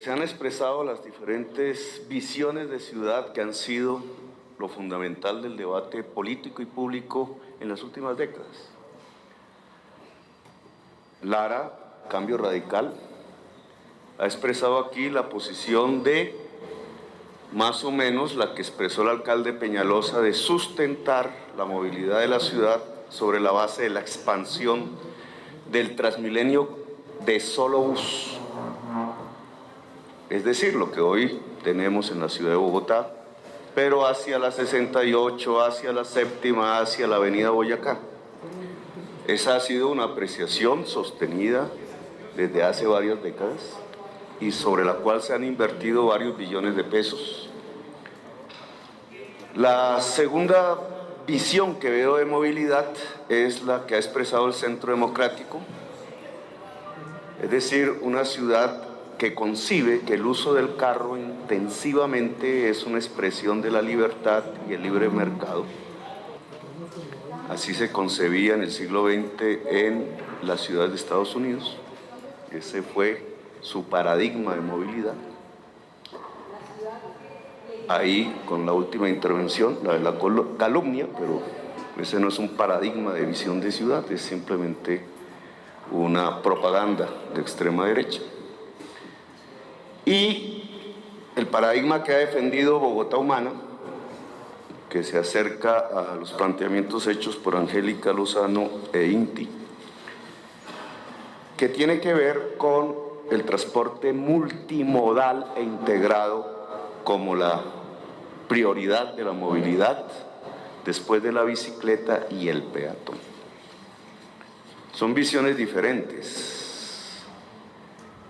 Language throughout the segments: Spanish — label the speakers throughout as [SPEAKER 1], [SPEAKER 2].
[SPEAKER 1] Se han expresado las diferentes visiones de ciudad que han sido lo fundamental del debate político y público en las últimas décadas. Lara, Cambio Radical, ha expresado aquí la posición de, más o menos, la que expresó el alcalde Peñalosa, de sustentar la movilidad de la ciudad sobre la base de la expansión del Transmilenio de solo bus. Es decir, lo que hoy tenemos en la ciudad de Bogotá, pero hacia la 68, hacia la séptima, hacia la avenida Boyacá. Esa ha sido una apreciación sostenida desde hace varias décadas y sobre la cual se han invertido varios billones de pesos. La segunda visión que veo de movilidad es la que ha expresado el Centro Democrático, es decir, una ciudad que concibe que el uso del carro intensivamente es una expresión de la libertad y el libre mercado. Así se concebía en el siglo XX en las ciudades de Estados Unidos. Ese fue su paradigma de movilidad. Ahí, con la última intervención, la de la calumnia, pero ese no es un paradigma de visión de ciudad, es simplemente una propaganda de extrema derecha. Y el paradigma que ha defendido Bogotá Humana, que se acerca a los planteamientos hechos por Angélica Lozano e INTI, que tiene que ver con el transporte multimodal e integrado como la prioridad de la movilidad después de la bicicleta y el peatón. Son visiones diferentes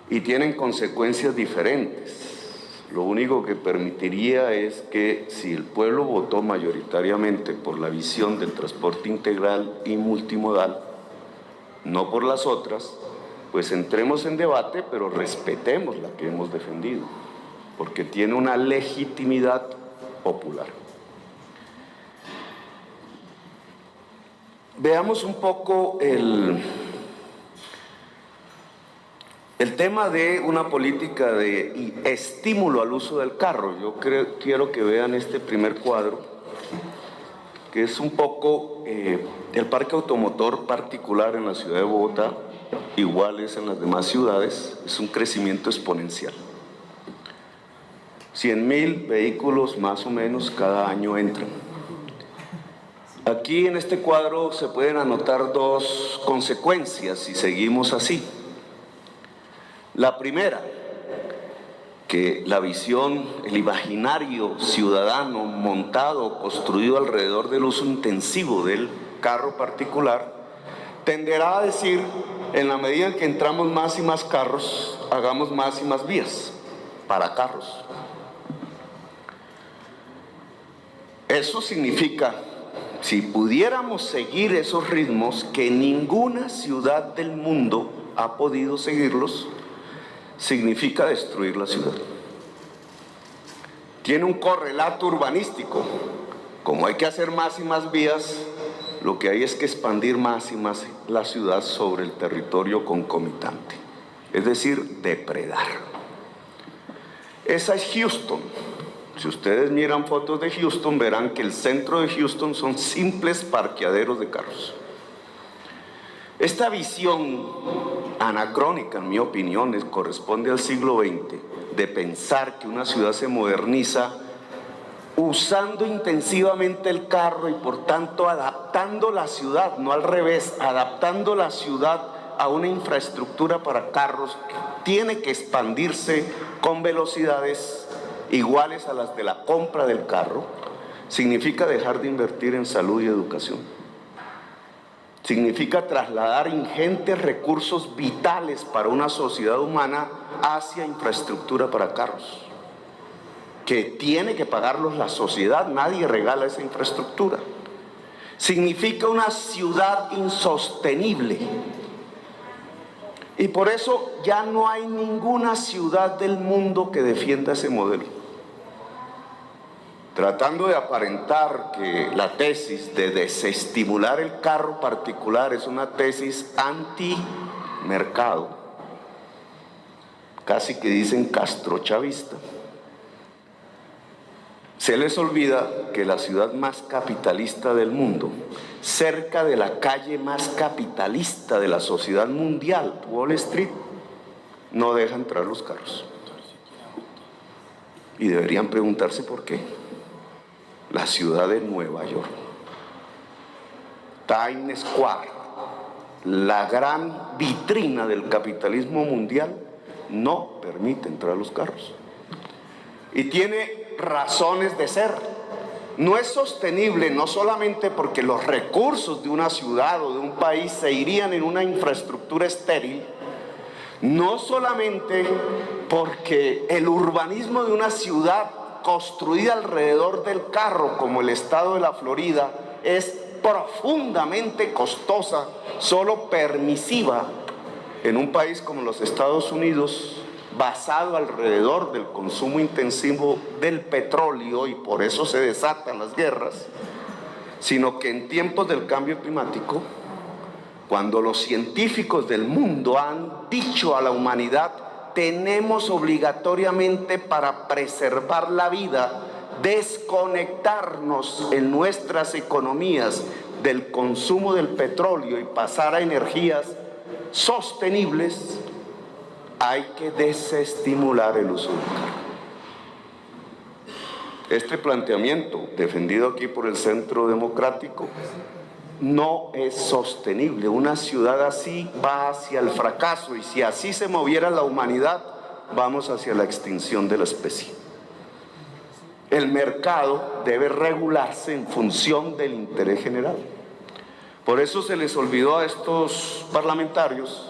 [SPEAKER 1] y tienen consecuencias diferentes. Lo único que permitiría es que si el pueblo votó mayoritariamente por la visión del transporte integral y multimodal, no por las otras, pues entremos en debate, pero respetemos la que hemos defendido, porque tiene una legitimidad popular. Veamos un poco el tema de una política de estímulo al uso del carro. Yo quiero que vean este primer cuadro, que es un poco el parque automotor particular en la ciudad de Bogotá, igual es en las demás ciudades, es un crecimiento exponencial. 100.000 vehículos más o menos cada año entran. Aquí en este cuadro se pueden anotar dos consecuencias si seguimos así. La primera, que la visión, el imaginario ciudadano montado, construido alrededor del uso intensivo del carro particular, tenderá a decir, en la medida en que entramos más y más carros, hagamos más y más vías para carros. Eso significa, si pudiéramos seguir esos ritmos, que ninguna ciudad del mundo ha podido seguirlos, significa destruir la ciudad. Tiene un correlato urbanístico. Como hay que hacer más y más vías, lo que hay es que expandir más y más la ciudad sobre el territorio concomitante, es decir, depredar. Esa es Houston. Si ustedes miran fotos de Houston, verán que el centro de Houston son simples parqueaderos de carros. Esta visión anacrónica, en mi opinión, corresponde al siglo XX, de pensar que una ciudad se moderniza usando intensivamente el carro y por tanto adaptando la ciudad, no al revés, adaptando la ciudad a una infraestructura para carros que tiene que expandirse con velocidades iguales a las de la compra del carro, significa dejar de invertir en salud y educación. Significa trasladar ingentes recursos vitales para una sociedad humana hacia infraestructura para carros, que tiene que pagarlos la sociedad, nadie regala esa infraestructura. Significa una ciudad insostenible. Y por eso ya no hay ninguna ciudad del mundo que defienda ese modelo. Tratando de aparentar que la tesis de desestimular el carro particular es una tesis anti-mercado, casi que dicen castrochavista. Se les olvida que la ciudad más capitalista del mundo, cerca de la calle más capitalista de la sociedad mundial, Wall Street, no deja entrar los carros. Y deberían preguntarse por qué. La ciudad de Nueva York, Times Square, la gran vitrina del capitalismo mundial, no permite entrar los carros. Y tiene razones de ser. No es sostenible, no solamente porque los recursos de una ciudad o de un país se irían en una infraestructura estéril, no solamente porque el urbanismo de una ciudad construida alrededor del carro, como el estado de la Florida, es profundamente costosa, solo permisiva en un país como los Estados Unidos, basado alrededor del consumo intensivo del petróleo, y por eso se desatan las guerras, sino que en tiempos del cambio climático, cuando los científicos del mundo han dicho a la humanidad: tenemos obligatoriamente, para preservar la vida, desconectarnos en nuestras economías del consumo del petróleo y pasar a energías sostenibles, hay que desestimular el uso del carro. Este planteamiento, defendido aquí por el Centro Democrático, no es sostenible. Una ciudad así va hacia el fracaso, y si así se moviera la humanidad, vamos hacia la extinción de la especie. El mercado debe regularse en función del interés general. Por eso se les olvidó a estos parlamentarios,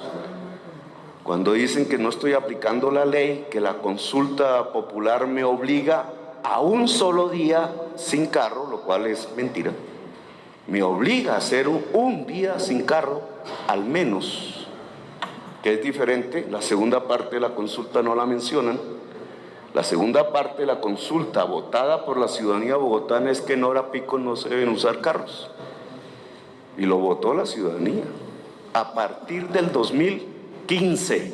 [SPEAKER 1] cuando dicen que no estoy aplicando la ley, que la consulta popular me obliga a un solo día sin carro, lo cual es mentira. Me obliga a hacer un día sin carro, al menos, que es diferente. La segunda parte de la consulta no la mencionan. La segunda parte de la consulta votada por la ciudadanía bogotana es que en hora pico no se deben usar carros. Y lo votó la ciudadanía a partir del 2015.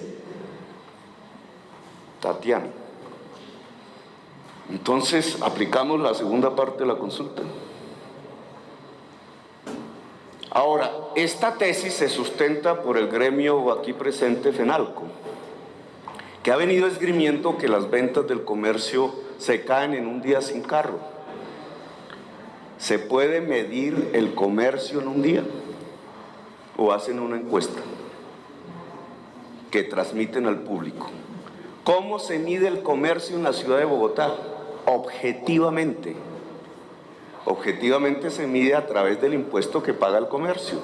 [SPEAKER 1] Tatiana. Entonces, aplicamos la segunda parte de la consulta. Ahora, esta tesis se sustenta por el gremio aquí presente, FENALCO, que ha venido esgrimiendo que las ventas del comercio se caen en un día sin carro. ¿Se puede medir el comercio en un día? ¿O hacen una encuesta que transmiten al público? ¿Cómo se mide el comercio en la ciudad de Bogotá? Objetivamente. Objetivamente se mide a través del impuesto que paga el comercio,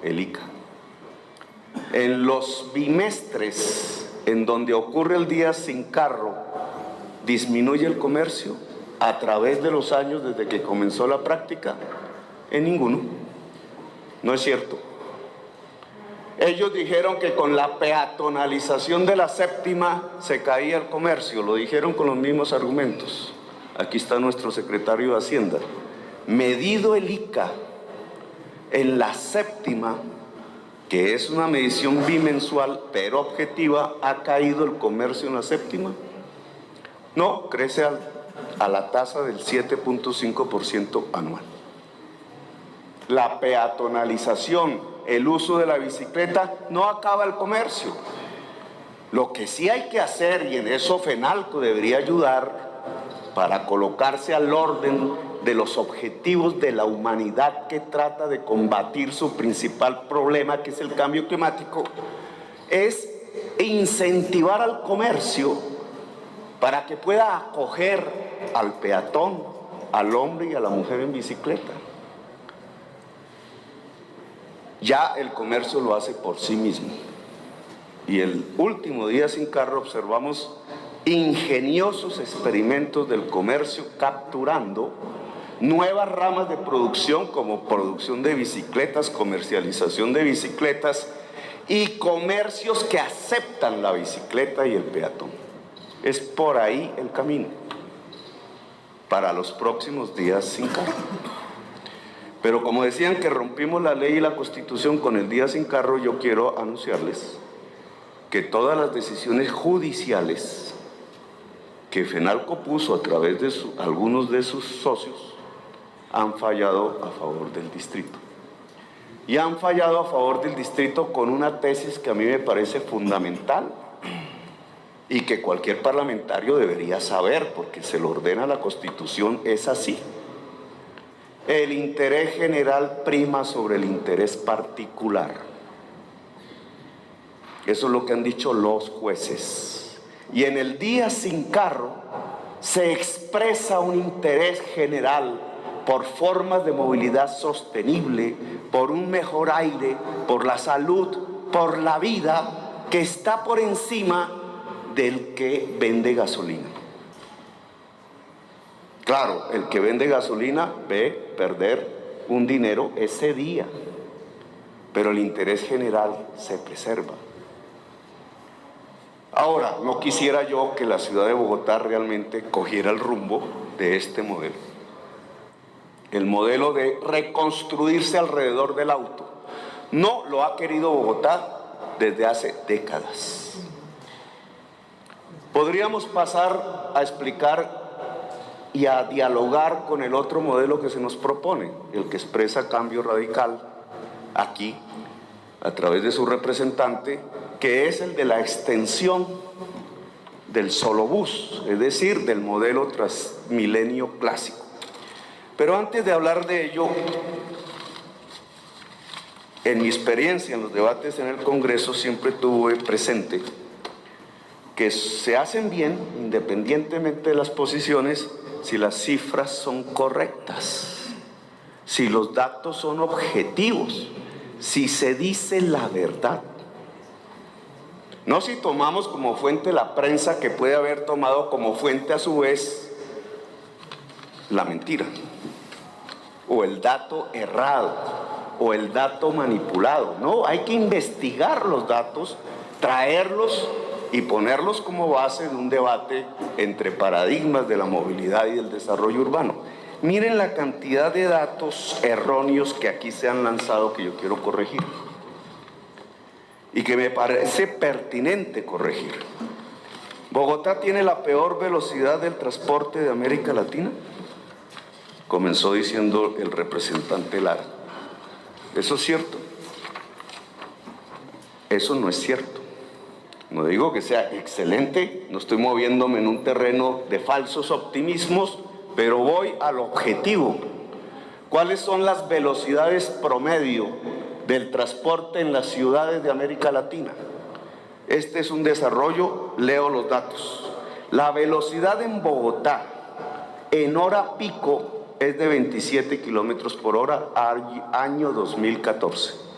[SPEAKER 1] el ICA. En los bimestres en donde ocurre el día sin carro, ¿disminuye el comercio a través de los años desde que comenzó la práctica? En ninguno. No es cierto. Ellos dijeron que con la peatonalización de la séptima se caía el comercio, lo dijeron con los mismos argumentos. Aquí está nuestro secretario de Hacienda. Medido el ICA en la séptima, que es una medición bimensual pero objetiva, ¿ha caído el comercio en la séptima? No, crece a la tasa del 7.5% anual. La peatonalización, el uso de la bicicleta, no acaba el comercio. Lo que sí hay que hacer, y en eso FENALCO debería ayudar, para colocarse al orden de los objetivos de la humanidad que trata de combatir su principal problema, que es el cambio climático, es incentivar al comercio para que pueda acoger al peatón, al hombre y a la mujer en bicicleta. Ya el comercio lo hace por sí mismo. Y el último día sin carro observamos ingeniosos experimentos del comercio capturando nuevas ramas de producción, como producción de bicicletas, comercialización de bicicletas, y comercios que aceptan la bicicleta y el peatón. Es por ahí el camino para los próximos días sin carro. Pero como decían que rompimos la ley y la Constitución con el día sin carro, yo quiero anunciarles que todas las decisiones judiciales que FENALCO puso a través de algunos de sus socios han fallado a favor del distrito. Y han fallado a favor del distrito con una tesis que a mí me parece fundamental y que cualquier parlamentario debería saber, porque se lo ordena la Constitución, es así. El interés general prima sobre el interés particular. Eso es lo que han dicho los jueces. Y en el día sin carro se expresa un interés general por formas de movilidad sostenible, por un mejor aire, por la salud, por la vida, que está por encima del que vende gasolina. Claro, el que vende gasolina ve perder un dinero ese día, pero el interés general se preserva. Ahora, no quisiera yo que la ciudad de Bogotá realmente cogiera el rumbo de este modelo. El modelo de reconstruirse alrededor del auto. No lo ha querido Bogotá desde hace décadas. Podríamos pasar a explicar y a dialogar con el otro modelo que se nos propone, el que expresa Cambio Radical aquí, a través de su representante, que es el de la extensión del solo bus, es decir, del modelo Transmilenio clásico. Pero antes de hablar de ello, en mi experiencia en los debates en el Congreso siempre tuve presente que se hacen bien, independientemente de las posiciones, si las cifras son correctas, si los datos son objetivos, si se dice la verdad. No si tomamos como fuente la prensa, que puede haber tomado como fuente a su vez la mentira, o el dato errado, o el dato manipulado. No, hay que investigar los datos, traerlos y ponerlos como base de un debate entre paradigmas de la movilidad y del desarrollo urbano. Miren la cantidad de datos erróneos que aquí se han lanzado que yo quiero corregir y que me parece pertinente corregir. ¿Bogotá tiene la peor velocidad del transporte de América Latina? Comenzó diciendo el representante Lara. ¿Eso es cierto? Eso no es cierto. No digo que sea excelente, no estoy moviéndome en un terreno de falsos optimismos, pero voy al objetivo. ¿Cuáles son las velocidades promedio del transporte en las ciudades de América Latina? Este es un desarrollo, leo los datos. La velocidad en Bogotá en hora pico es de 27 kilómetros por hora, año 2014.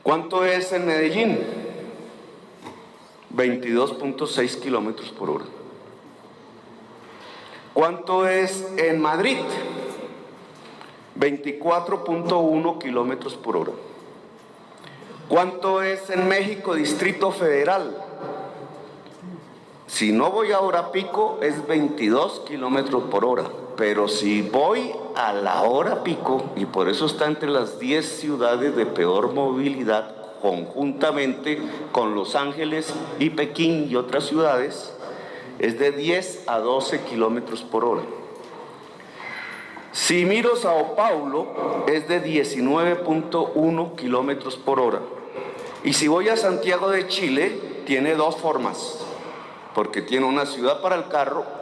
[SPEAKER 1] ¿Cuánto es en Medellín? 22.6 kilómetros por hora. ¿Cuánto es en Madrid? 24.1 kilómetros por hora. ¿Cuánto es en México, Distrito Federal? Si no voy a hora pico es 22 kilómetros por hora, pero si voy a la hora pico, y por eso está entre las 10 ciudades de peor movilidad, conjuntamente con Los Ángeles y Pekín y otras ciudades, es de 10 a 12 kilómetros por hora. Si miro Sao Paulo, es de 19.1 kilómetros por hora. Y si voy a Santiago de Chile, tiene dos formas, porque tiene una ciudad para el carro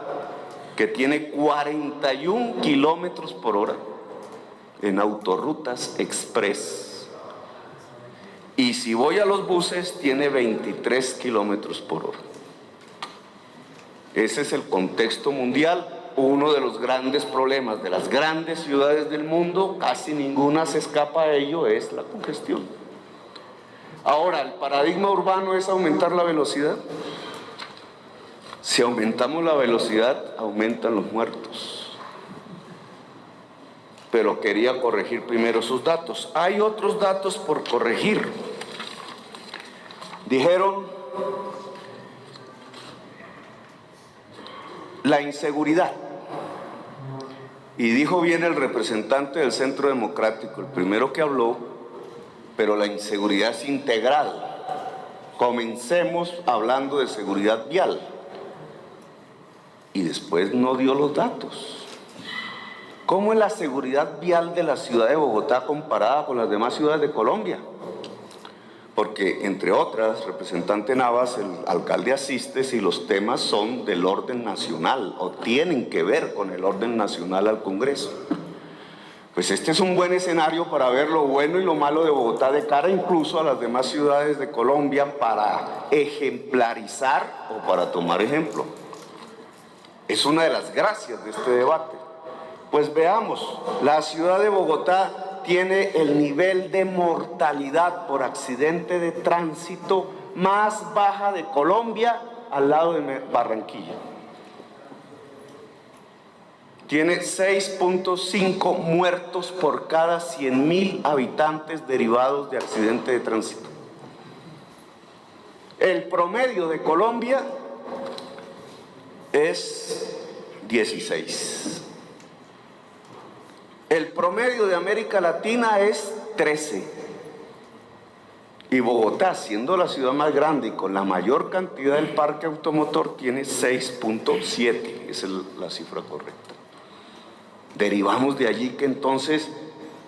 [SPEAKER 1] que tiene 41 kilómetros por hora en autorrutas express. Y si voy a los buses, tiene 23 kilómetros por hora. Ese es el contexto mundial. Uno de los grandes problemas de las grandes ciudades del mundo, casi ninguna se escapa a ello, es la congestión. Ahora, ¿el paradigma urbano es aumentar la velocidad? Si aumentamos la velocidad, aumentan los muertos. Pero quería corregir primero sus datos. Hay otros datos por corregir. Dijeron la inseguridad. Y dijo bien el representante del Centro Democrático, el primero que habló, pero la inseguridad es integral. Comencemos hablando de seguridad vial. Y después no dio los datos. ¿Cómo es la seguridad vial de la ciudad de Bogotá comparada con las demás ciudades de Colombia? Porque, entre otras, representante Navas, el alcalde asiste si los temas son del orden nacional o tienen que ver con el orden nacional al Congreso. Pues este es un buen escenario para ver lo bueno y lo malo de Bogotá de cara incluso a las demás ciudades de Colombia para ejemplarizar o para tomar ejemplo. Es una de las gracias de este debate. Pues veamos, la ciudad de Bogotá tiene el nivel de mortalidad por accidente de tránsito más baja de Colombia al lado de Barranquilla. Tiene 6.5 muertos por cada 100.000 habitantes derivados de accidente de tránsito. El promedio de Colombia es 16. El promedio de América Latina es 13. Y Bogotá, siendo la ciudad más grande y con la mayor cantidad del parque automotor, tiene 6.7. Esa es la cifra correcta. Derivamos de allí que entonces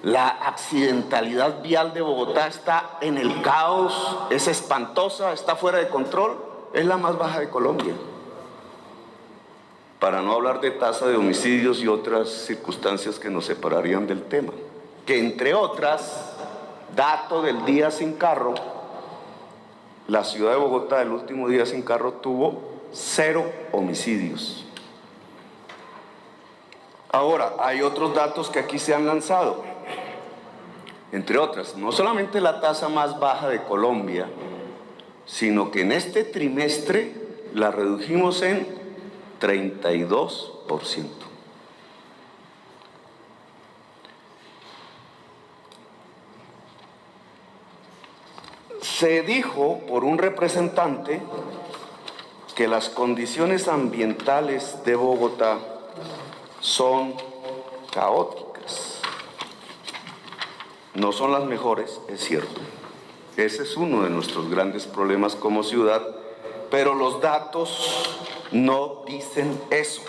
[SPEAKER 1] la accidentalidad vial de Bogotá está en el caos, es espantosa, está fuera de control, es la más baja de Colombia. Para no hablar de tasa de homicidios y otras circunstancias que nos separarían del tema. Que entre otras, dato del día sin carro, la ciudad de Bogotá el último día sin carro tuvo 0 homicidios. Ahora, hay otros datos que aquí se han lanzado. Entre otras, no solamente la tasa más baja de Colombia, sino que en este trimestre la redujimos en 32%. Se dijo por un representante que las condiciones ambientales de Bogotá son caóticas. No son las mejores, es cierto. Ese es uno de nuestros grandes problemas como ciudad, pero los datos no dicen eso.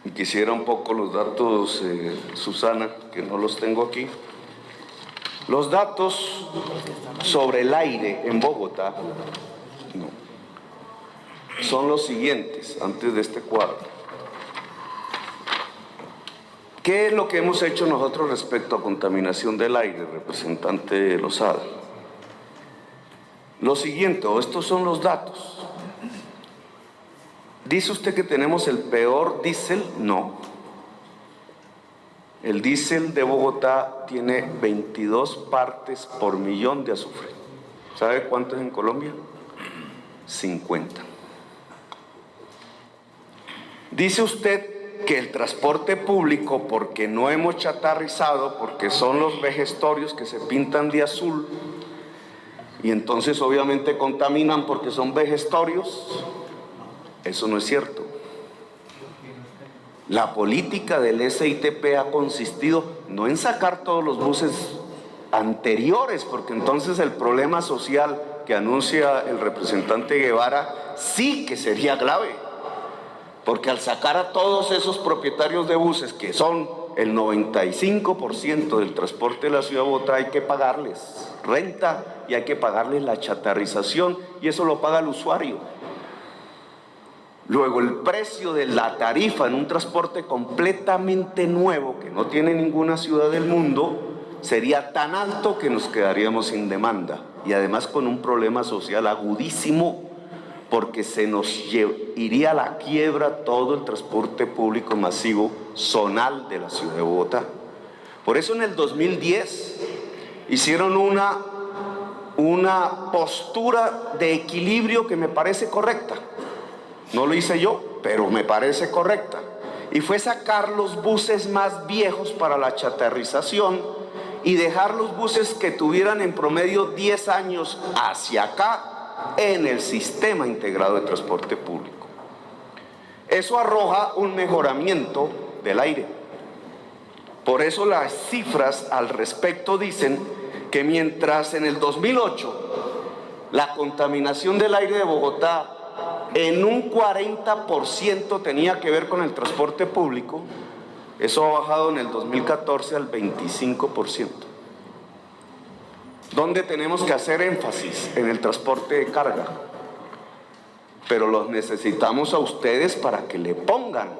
[SPEAKER 1] Y quisiera un poco los datos, Susana, que no los tengo aquí. Los datos sobre el aire en Bogotá son los siguientes, antes de este cuadro. ¿Qué es lo que hemos hecho nosotros respecto a contaminación del aire, representante Lozada? Lo siguiente, estos son los datos. ¿Dice usted que tenemos el peor diésel? No. El diésel de Bogotá tiene 22 partes por millón de azufre. ¿Sabe cuánto es en Colombia? 50. Dice usted que el transporte público, porque no hemos chatarrizado, porque son los vejestorios que se pintan de azul, y entonces obviamente contaminan porque son vejestorios. Eso no es cierto. La política del SITP ha consistido no en sacar todos los buses anteriores, porque entonces el problema social que anuncia el representante Guevara sí que sería grave, porque al sacar a todos esos propietarios de buses, que son el 95% del transporte de la ciudad de Bogotá, hay que pagarles renta y hay que pagarles la chatarrización, y eso lo paga el usuario. Luego, el precio de la tarifa en un transporte completamente nuevo, que no tiene ninguna ciudad del mundo, sería tan alto que nos quedaríamos sin demanda, y además con un problema social agudísimo, porque se nos iría a la quiebra todo el transporte público masivo zonal de la ciudad de Bogotá. Por eso en el 2010 hicieron una postura de equilibrio que me parece correcta. No lo hice yo, pero me parece correcta. Y fue sacar los buses más viejos para la chatarrización y dejar los buses que tuvieran en promedio 10 años hacia acá en el sistema integrado de transporte público. Eso arroja un mejoramiento del aire. Por eso las cifras al respecto dicen que mientras en el 2008 la contaminación del aire de Bogotá en un 40% tenía que ver con el transporte público, eso ha bajado en el 2014 al 25%. ¿Dónde tenemos que hacer énfasis? En el transporte de carga. Pero los necesitamos a ustedes para que le pongan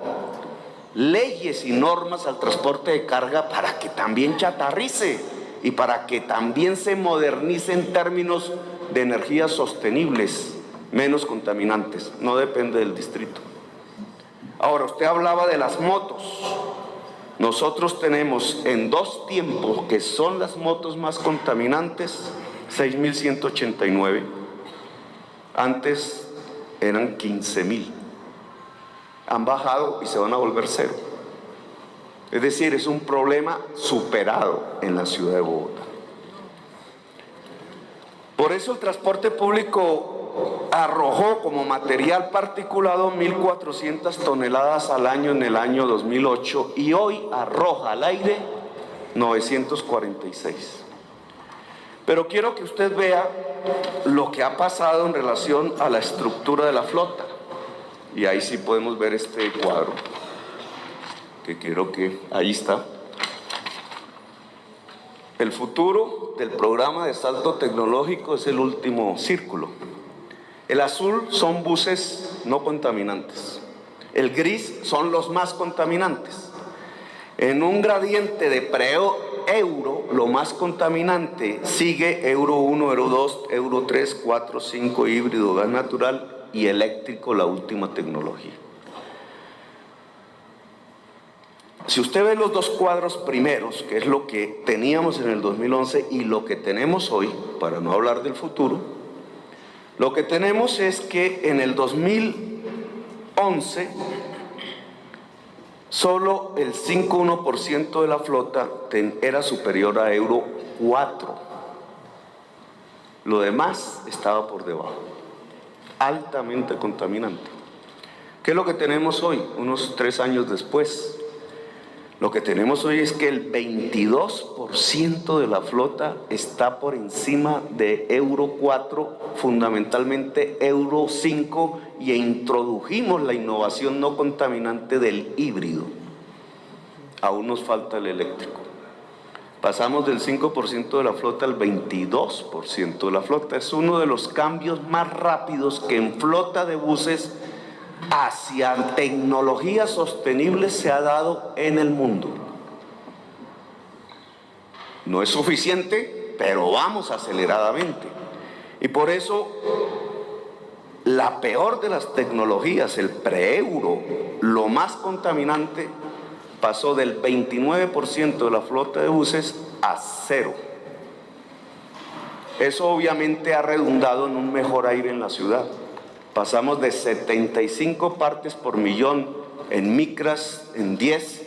[SPEAKER 1] leyes y normas al transporte de carga para que también chatarrice y para que también se modernice en términos de energías sostenibles, menos contaminantes. No depende del distrito. Ahora, usted hablaba de las motos. Nosotros tenemos en 2 tiempos, que son las motos más contaminantes, 6.189. Antes eran 15.000. Han bajado y se van a volver 0. Es decir, es un problema superado en la ciudad de Bogotá. Por eso el transporte público arrojó como material particulado 1.400 toneladas al año en el año 2008 y hoy arroja al aire 946. Pero quiero que usted vea lo que ha pasado en relación a la estructura de la flota. Y ahí sí podemos ver este cuadro, que quiero que... Ahí está. El futuro del programa de salto tecnológico es el último círculo. El azul son buses no contaminantes. El gris son los más contaminantes. En un gradiente de pre-euro, lo más contaminante sigue Euro 1, Euro 2, Euro 3, 4, 5, híbrido, gas natural y eléctrico, la última tecnología. Si usted ve los 2 cuadros primeros, que es lo que teníamos en el 2011 y lo que tenemos hoy, para no hablar del futuro, lo que tenemos es que en el 2011 solo el 5,1% de la flota era superior a Euro 4. Lo demás estaba por debajo, altamente contaminante. ¿Qué es lo que tenemos hoy, unos 3 años después? Lo que tenemos hoy es que el 22% de la flota está por encima de Euro 4, fundamentalmente Euro 5, y introdujimos la innovación no contaminante del híbrido. Aún nos falta el eléctrico. Pasamos del 5% de la flota al 22% de la flota. Es uno de los cambios más rápidos que en flota de buses hacia tecnologías sostenibles se ha dado en el mundo. No es suficiente, pero vamos aceleradamente. Y por eso la peor de las tecnologías, el pre-euro, lo más contaminante, pasó del 29% de la flota de buses a 0. Eso obviamente ha redundado en un mejor aire en la ciudad. Pasamos de 75 partes por millón en micras, en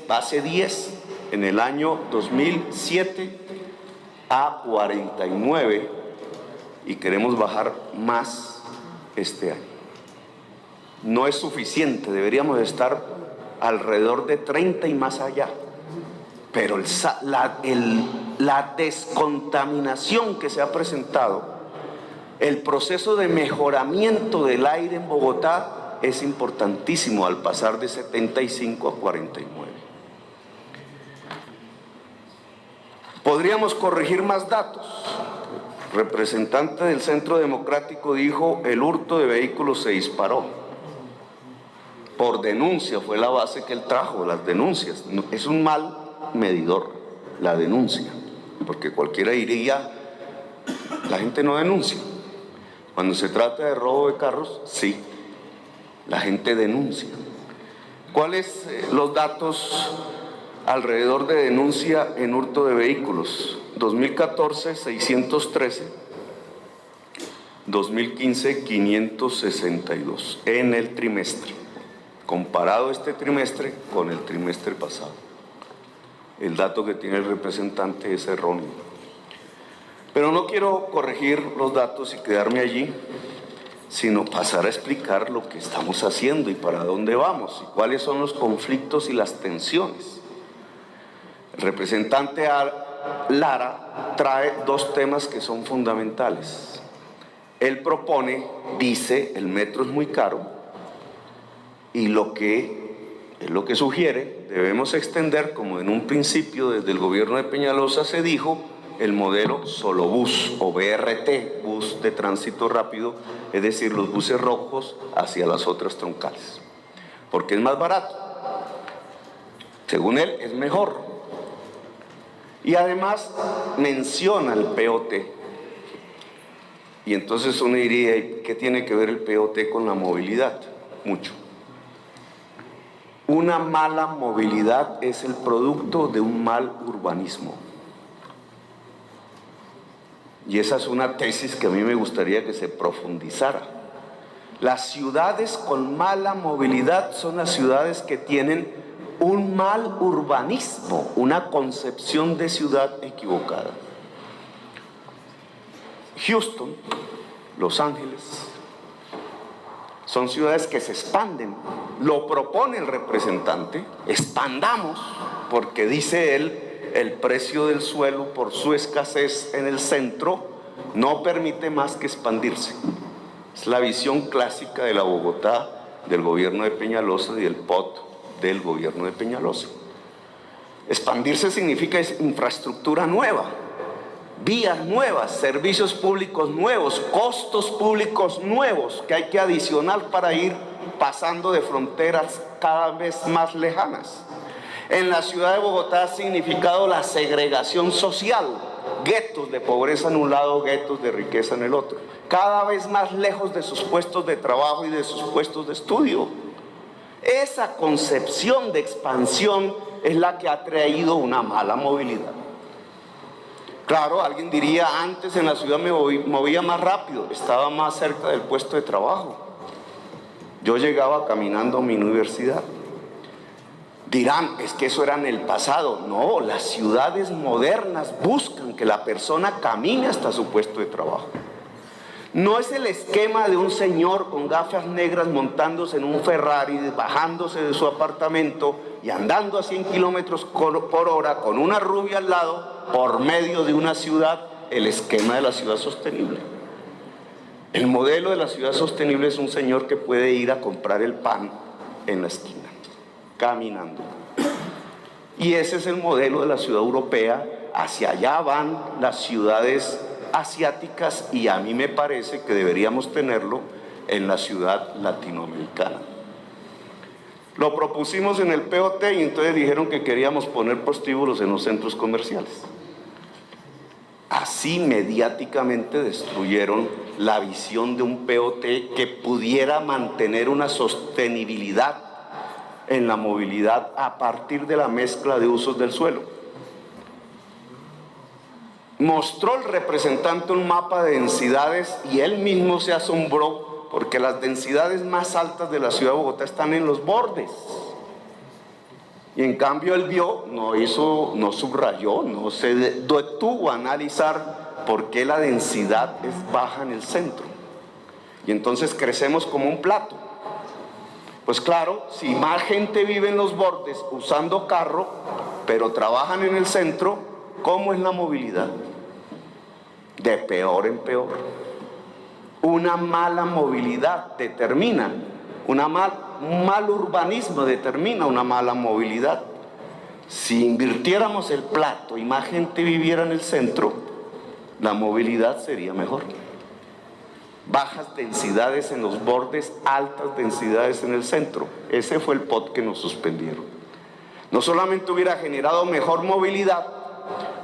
[SPEAKER 1] base 10, en el año 2007, a 49, y queremos bajar más este año. No es suficiente, deberíamos estar alrededor de 30 y más allá. Pero la descontaminación que se ha presentado, el proceso de mejoramiento del aire en Bogotá es importantísimo al pasar de 75 a 49. Podríamos corregir más datos. El representante del Centro Democrático dijo: el hurto de vehículos se disparó. Por denuncia fue la base que él trajo, las denuncias. Es un mal medidor, la denuncia, porque cualquiera diría: la gente no denuncia. Cuando se trata de robo de carros, sí, la gente denuncia. ¿Cuáles los datos alrededor de denuncia en hurto de vehículos? 2014, 613. 2015, 562 en el trimestre. Comparado este trimestre con el trimestre pasado. El dato que tiene el representante es erróneo. Pero no quiero corregir los datos y quedarme allí, sino pasar a explicar lo que estamos haciendo y para dónde vamos, y cuáles son los conflictos y las tensiones. El representante ha Lara trae dos temas que son fundamentales. Él propone, dice, el metro es muy caro y lo que sugiere, debemos extender, como en un principio desde el gobierno de Peñalosa se dijo, el modelo Solobús o BRT, bus de tránsito rápido, es decir, los buses rojos hacia las otras troncales, porque es más barato. Según él, es mejor. Y además menciona el POT. Y entonces uno diría, ¿qué tiene que ver el POT con la movilidad? Mucho. Una mala movilidad es el producto de un mal urbanismo. Y esa es una tesis que a mí me gustaría que se profundizara. Las ciudades con mala movilidad son las ciudades que tienen un mal urbanismo, una concepción de ciudad equivocada. Houston, Los Ángeles, son ciudades que se expanden. Lo propone el representante, expandamos, porque dice él, el precio del suelo por su escasez en el centro no permite más que expandirse. Es la visión clásica de la Bogotá del gobierno de Peñalosa y del POT del gobierno de Peñalosa. Expandirse significa infraestructura nueva, vías nuevas, servicios públicos nuevos, costos públicos nuevos que hay que adicionar para ir pasando de fronteras cada vez más lejanas. En la ciudad de Bogotá ha significado la segregación social, guetos de pobreza en un lado, guetos de riqueza en el otro, cada vez más lejos de sus puestos de trabajo y de sus puestos de estudio. Esa concepción de expansión es la que ha traído una mala movilidad. Claro, alguien diría, antes en la ciudad me movía más rápido, estaba más cerca del puesto de trabajo. Yo llegaba caminando a mi universidad. Dirán, es que eso era en el pasado. No, las ciudades modernas buscan que la persona camine hasta su puesto de trabajo. No es el esquema de un señor con gafas negras montándose en un Ferrari, bajándose de su apartamento y andando a 100 kilómetros por hora con una rubia al lado por medio de una ciudad, el esquema de la ciudad sostenible. El modelo de la ciudad sostenible es un señor que puede ir a comprar el pan en la esquina, caminando. Y ese es el modelo de la ciudad europea. Hacia allá van las ciudades asiáticas y a mí me parece que deberíamos tenerlo en la ciudad latinoamericana. Lo propusimos en el POT y entonces dijeron que queríamos poner prostíbulos en los centros comerciales. Así mediáticamente destruyeron la visión de un POT que pudiera mantener una sostenibilidad en la movilidad a partir de la mezcla de usos del suelo. Mostró el representante un mapa de densidades y él mismo se asombró porque las densidades más altas de la ciudad de Bogotá están en los bordes. Y en cambio él vio, no subrayó, no se detuvo a analizar por qué la densidad es baja en el centro. Y entonces crecemos como un plato. Pues claro, si más gente vive en los bordes usando carro, pero trabajan en el centro, ¿cómo es la movilidad? De peor en peor. Una mala movilidad determina, un mal urbanismo determina una mala movilidad. Si invirtiéramos el plato y más gente viviera en el centro, la movilidad sería mejor. Bajas densidades en los bordes, altas densidades en el centro. Ese fue el POT que nos suspendieron. No solamente hubiera generado mejor movilidad,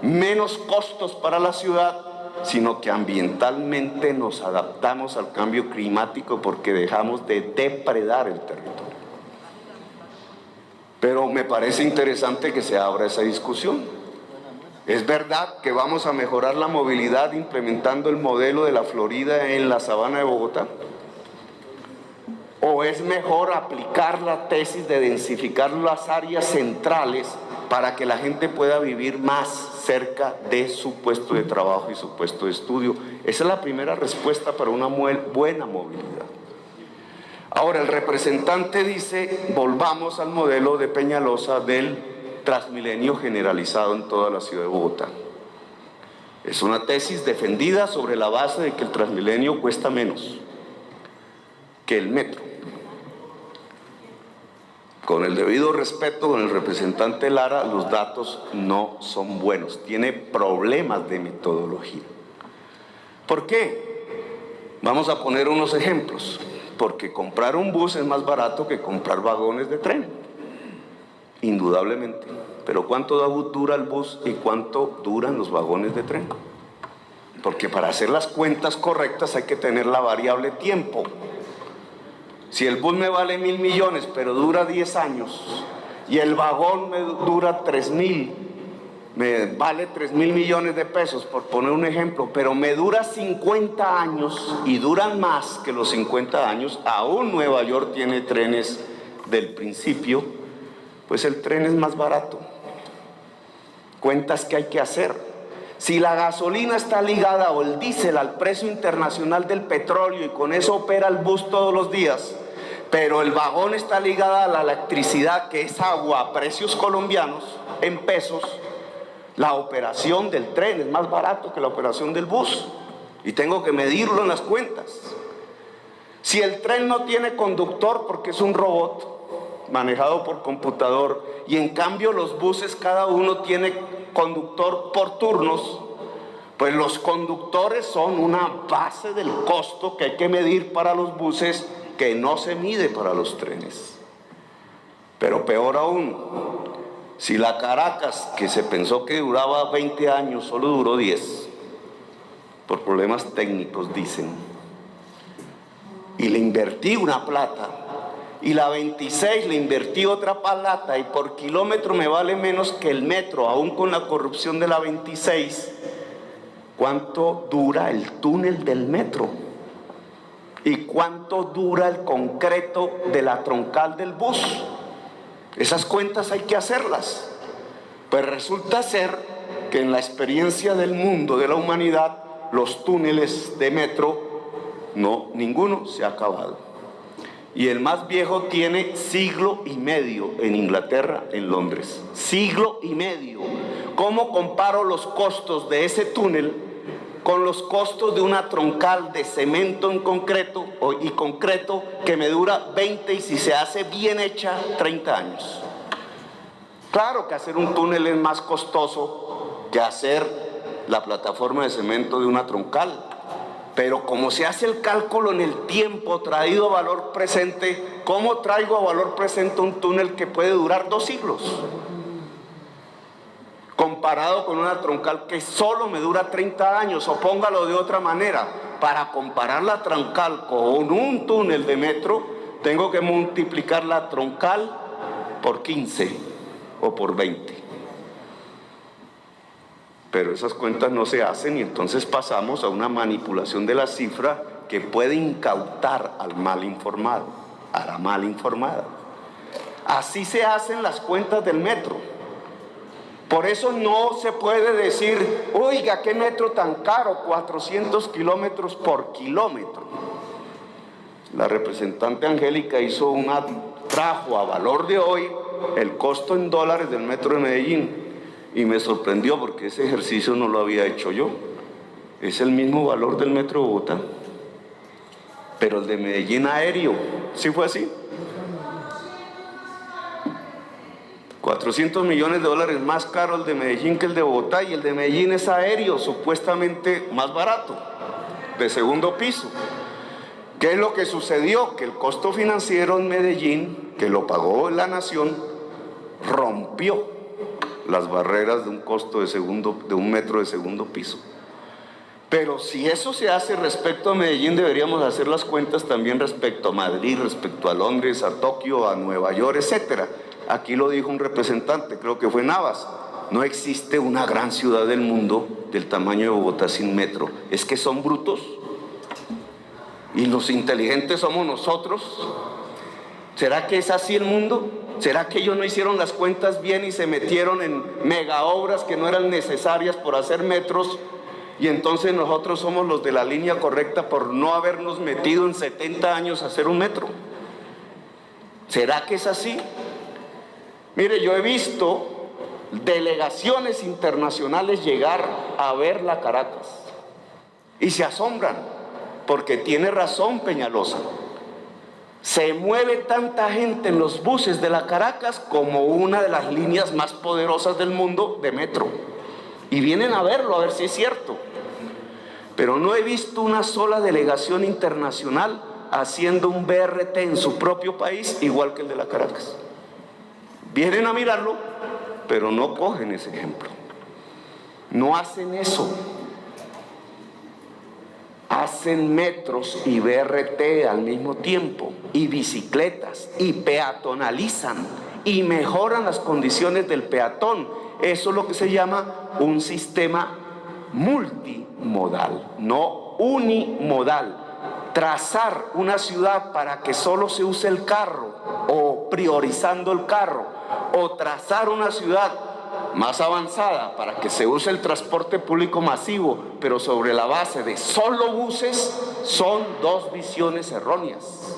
[SPEAKER 1] menos costos para la ciudad, sino que ambientalmente nos adaptamos al cambio climático porque dejamos de depredar el territorio. Pero me parece interesante que se abra esa discusión. ¿Es verdad que vamos a mejorar la movilidad implementando el modelo de la Florida en la sabana de Bogotá? ¿O es mejor aplicar la tesis de densificar las áreas centrales para que la gente pueda vivir más cerca de su puesto de trabajo y su puesto de estudio? Esa es la primera respuesta para una buena movilidad. Ahora, el representante dice, volvamos al modelo de Peñalosa del Transmilenio generalizado en toda la ciudad de Bogotá. Es una tesis defendida sobre la base de que el Transmilenio cuesta menos que el metro. Con el debido respeto con el representante Lara, los datos no son buenos, tiene problemas de metodología. ¿Por qué? Vamos a poner unos ejemplos. Porque comprar un bus es más barato que comprar vagones de tren, indudablemente. Pero ¿cuánto dura el bus y cuánto duran los vagones de tren? Porque para hacer las cuentas correctas hay que tener la variable tiempo. Si el bus me vale 1.000 millones, pero dura 10 años, y el vagón me dura 3.000, me vale 3.000 millones de pesos, por poner un ejemplo, pero me dura 50 años y duran más que los 50 años, aún Nueva York tiene trenes del principio, pues el tren es más barato. Cuentas que hay que hacer. Si la gasolina está ligada o el diésel al precio internacional del petróleo y con eso opera el bus todos los días, pero el vagón está ligado a la electricidad, que es agua a precios colombianos, en pesos, la operación del tren es más barato que la operación del bus y tengo que medirlo en las cuentas. Si el tren no tiene conductor porque es un robot manejado por computador y en cambio los buses cada uno tiene conductor por turnos, pues los conductores son una base del costo que hay que medir para los buses que no se mide para los trenes. Pero peor aún, si la Caracas, que se pensó que duraba 20 años, solo duró 10, por problemas técnicos dicen, y le invertí una plata, y la 26 le invertí otra plata, y por kilómetro me vale menos que el metro, aún con la corrupción de la 26, ¿cuánto dura el túnel del metro? ¿Y cuánto dura el concreto de la troncal del bus? Esas cuentas hay que hacerlas. Pues resulta ser que en la experiencia del mundo, de la humanidad, los túneles de metro, no, ninguno se ha acabado. Y el más viejo tiene 1,5 siglos en Inglaterra, en Londres. 1,5 siglos. ¿Cómo comparo los costos de ese túnel con los costos de una troncal de cemento en concreto y concreto que me dura 20 y si se hace bien hecha 30 años? Claro que hacer un túnel es más costoso que hacer la plataforma de cemento de una troncal, pero como se hace el cálculo en el tiempo traído a valor presente, ¿cómo traigo a valor presente un túnel que puede durar 2 siglos? Comparado con una troncal que solo me dura 30 años, o póngalo de otra manera, para comparar la troncal con un túnel de metro, tengo que multiplicar la troncal por 15 o por 20. Pero esas cuentas no se hacen y entonces pasamos a una manipulación de la cifra que puede incautar al mal informado, a la mal informada. Así se hacen las cuentas del metro. Por eso no se puede decir, oiga, qué metro tan caro, 400 kilómetros por kilómetro. La representante Angélica trajo a valor de hoy el costo en dólares del metro de Medellín y me sorprendió porque ese ejercicio no lo había hecho yo. Es el mismo valor del metro de Bogotá, pero el de Medellín aéreo, ¿sí fue así? 400 millones de dólares más caro el de Medellín que el de Bogotá, y el de Medellín es aéreo, supuestamente más barato, de segundo piso. ¿Qué es lo que sucedió? Que el costo financiero en Medellín, que lo pagó la nación, rompió las barreras de un costo de un metro de segundo piso. Pero si eso se hace respecto a Medellín, deberíamos hacer las cuentas también respecto a Madrid, respecto a Londres, a Tokio, a Nueva York, etcétera. Aquí lo dijo un representante, creo que fue Navas, no existe una gran ciudad del mundo del tamaño de Bogotá sin metro. ¿Es que son brutos? ¿Y los inteligentes somos nosotros? ¿Será que es así el mundo? ¿Será que ellos no hicieron las cuentas bien y se metieron en mega obras que no eran necesarias por hacer metros? Y entonces nosotros somos los de la línea correcta por no habernos metido en 70 años a hacer un metro. ¿Será que es así? Mire, yo he visto delegaciones internacionales llegar a ver la Caracas y se asombran, porque tiene razón Peñalosa. Se mueve tanta gente en los buses de la Caracas como una de las líneas más poderosas del mundo de metro. Y vienen a verlo, a ver si es cierto. Pero no he visto una sola delegación internacional haciendo un BRT en su propio país igual que el de la Caracas. Vienen a mirarlo, pero no cogen ese ejemplo. No hacen eso. Hacen metros y BRT al mismo tiempo, y bicicletas, y peatonalizan, y mejoran las condiciones del peatón. Eso es lo que se llama un sistema multimodal, no unimodal. Trazar una ciudad para que solo se use el carro, o priorizando el carro, o trazar una ciudad más avanzada para que se use el transporte público masivo, pero sobre la base de solo buses, son dos visiones erróneas.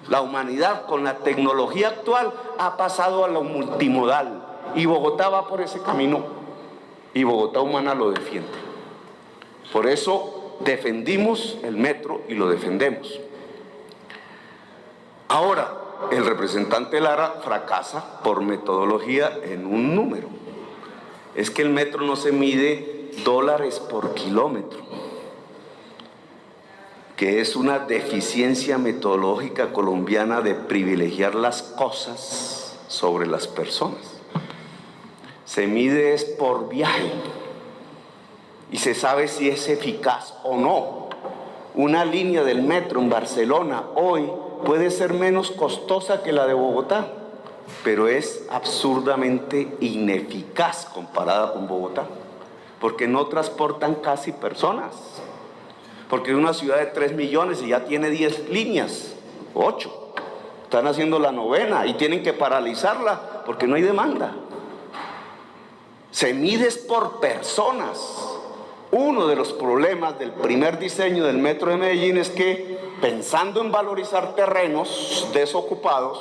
[SPEAKER 1] La humanidad con la tecnología actual ha pasado a lo multimodal, y Bogotá va por ese camino, y Bogotá Humana lo defiende. Por eso defendimos el metro y lo defendemos. Ahora, el representante Lara fracasa por metodología en un número. Es que el metro no se mide dólares por kilómetro, que es una deficiencia metodológica colombiana de privilegiar las cosas sobre las personas. Se mide es por viaje y se sabe si es eficaz o no. Una línea del metro en Barcelona hoy puede ser menos costosa que la de Bogotá, pero es absurdamente ineficaz comparada con Bogotá, porque no transportan casi personas, porque es una ciudad de 3 millones y ya tiene 10 líneas, 8, están haciendo la 9ª y tienen que paralizarla porque no hay demanda. Se mide por personas. Uno de los problemas del primer diseño del metro de Medellín es que, pensando en valorizar terrenos desocupados,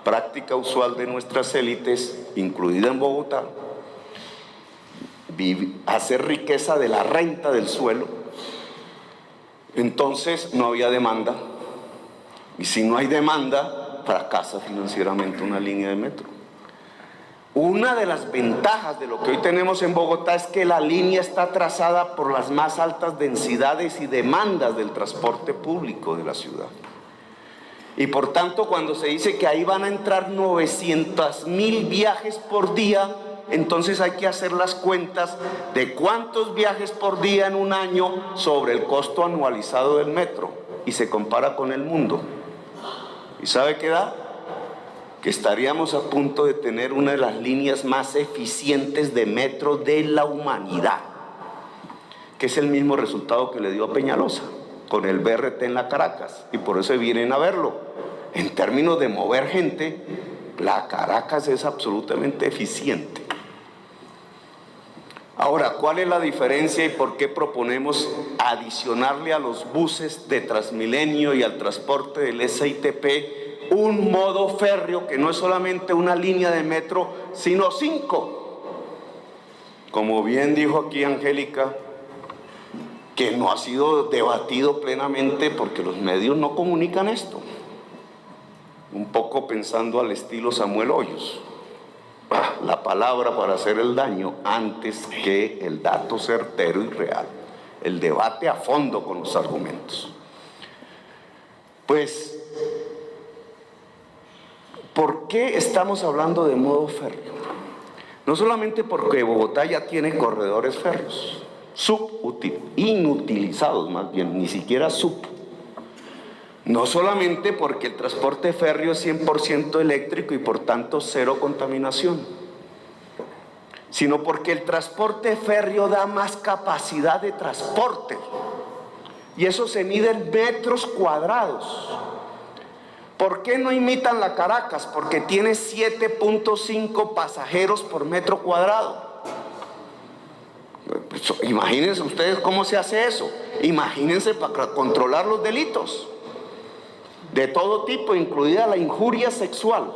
[SPEAKER 1] práctica usual de nuestras élites, incluida en Bogotá, hacer riqueza de la renta del suelo, entonces no había demanda. Y si no hay demanda, fracasa financieramente una línea de metro. Una de las ventajas de lo que hoy tenemos en Bogotá es que la línea está trazada por las más altas densidades y demandas del transporte público de la ciudad. Y por tanto, cuando se dice que ahí van a entrar 900.000 viajes por día, entonces hay que hacer las cuentas de cuántos viajes por día en un año sobre el costo anualizado del metro, y se compara con el mundo. ¿Y sabe qué da? Que estaríamos a punto de tener una de las líneas más eficientes de metro de la humanidad, que es el mismo resultado que le dio a Peñalosa con el BRT en la Caracas, y por eso vienen a verlo. En términos de mover gente, la Caracas es absolutamente eficiente. Ahora, ¿cuál es la diferencia y por qué proponemos adicionarle a los buses de Transmilenio y al transporte del SITP un modo férreo que no es solamente una línea de metro, sino 5? Como bien dijo aquí Angélica, que no ha sido debatido plenamente porque los medios no comunican esto. Un poco pensando al estilo Samuel Hoyos. La palabra para hacer el daño antes que el dato certero y real. El debate a fondo con los argumentos. Pues, ¿por qué estamos hablando de modo férreo? No solamente porque Bogotá ya tiene corredores férreos, inutilizados más bien, ni siquiera No solamente porque el transporte férreo es 100% eléctrico y por tanto cero contaminación, sino porque el transporte férreo da más capacidad de transporte, y eso se mide en metros cuadrados. ¿Por qué no imitan la Caracas? Porque tiene 7.5 pasajeros por metro cuadrado. Imagínense ustedes cómo se hace eso. Imagínense para controlar los delitos. de todo tipo, incluida la injuria sexual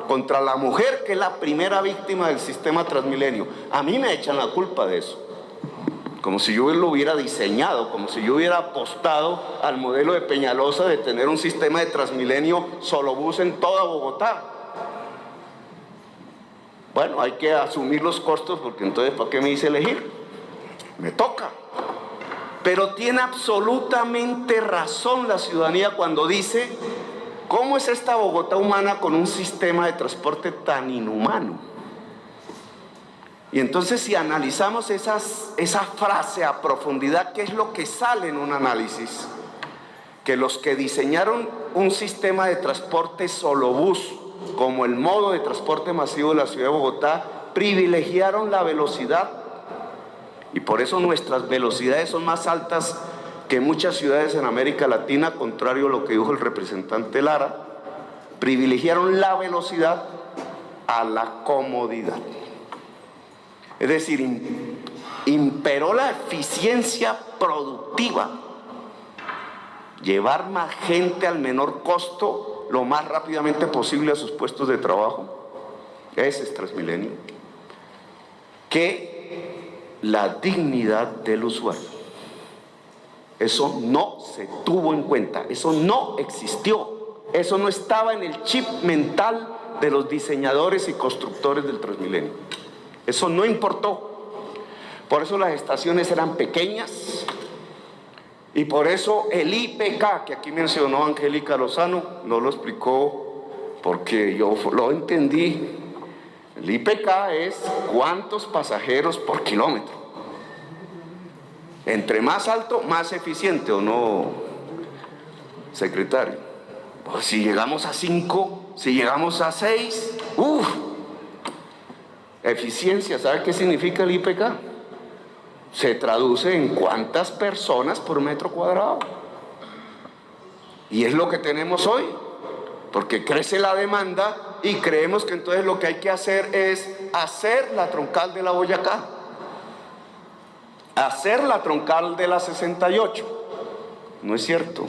[SPEAKER 1] contra la mujer, que es la primera víctima del sistema Transmilenio. A mí me echan la culpa de eso, como si yo lo hubiera diseñado, como si yo hubiera apostado al modelo de Peñalosa de tener un sistema de Transmilenio solo bus en toda Bogotá. Bueno, hay que asumir los costos, porque entonces ¿para qué me hice elegir? Me toca. Pero tiene absolutamente razón la ciudadanía cuando dice: ¿cómo es esta Bogotá humana con un sistema de transporte tan inhumano? Y entonces, si analizamos esa frase a profundidad, ¿qué es lo que sale en un análisis? Que los que diseñaron un sistema de transporte solo bus como el modo de transporte masivo de la ciudad de Bogotá privilegiaron la velocidad, y por eso nuestras velocidades son más altas que muchas ciudades en América Latina, contrario a lo que dijo el representante Lara. Privilegiaron la velocidad a la comodidad. Es decir, imperó la eficiencia productiva, llevar más gente al menor costo lo más rápidamente posible a sus puestos de trabajo. Ese es Transmilenio. Que la dignidad del usuario. Eso no se tuvo en cuenta, eso no existió, eso no estaba en el chip mental de los diseñadores y constructores del Transmilenio. Eso no importó. Por eso las estaciones eran pequeñas, y por eso el IPK, que aquí mencionó Angélica Lozano, no lo explicó porque yo lo entendí. El IPK es cuántos pasajeros por kilómetro. Entre más alto, más eficiente, ¿o no, secretario? Pues si llegamos a 5, si llegamos a 6, eficiencia. ¿Sabe qué significa el IPK? Se traduce en cuántas personas por metro cuadrado. Y es lo que tenemos hoy, porque crece la demanda y creemos que entonces lo que hay que hacer es hacer la troncal de la Boyacá, hacer la troncal de la 68. No es cierto.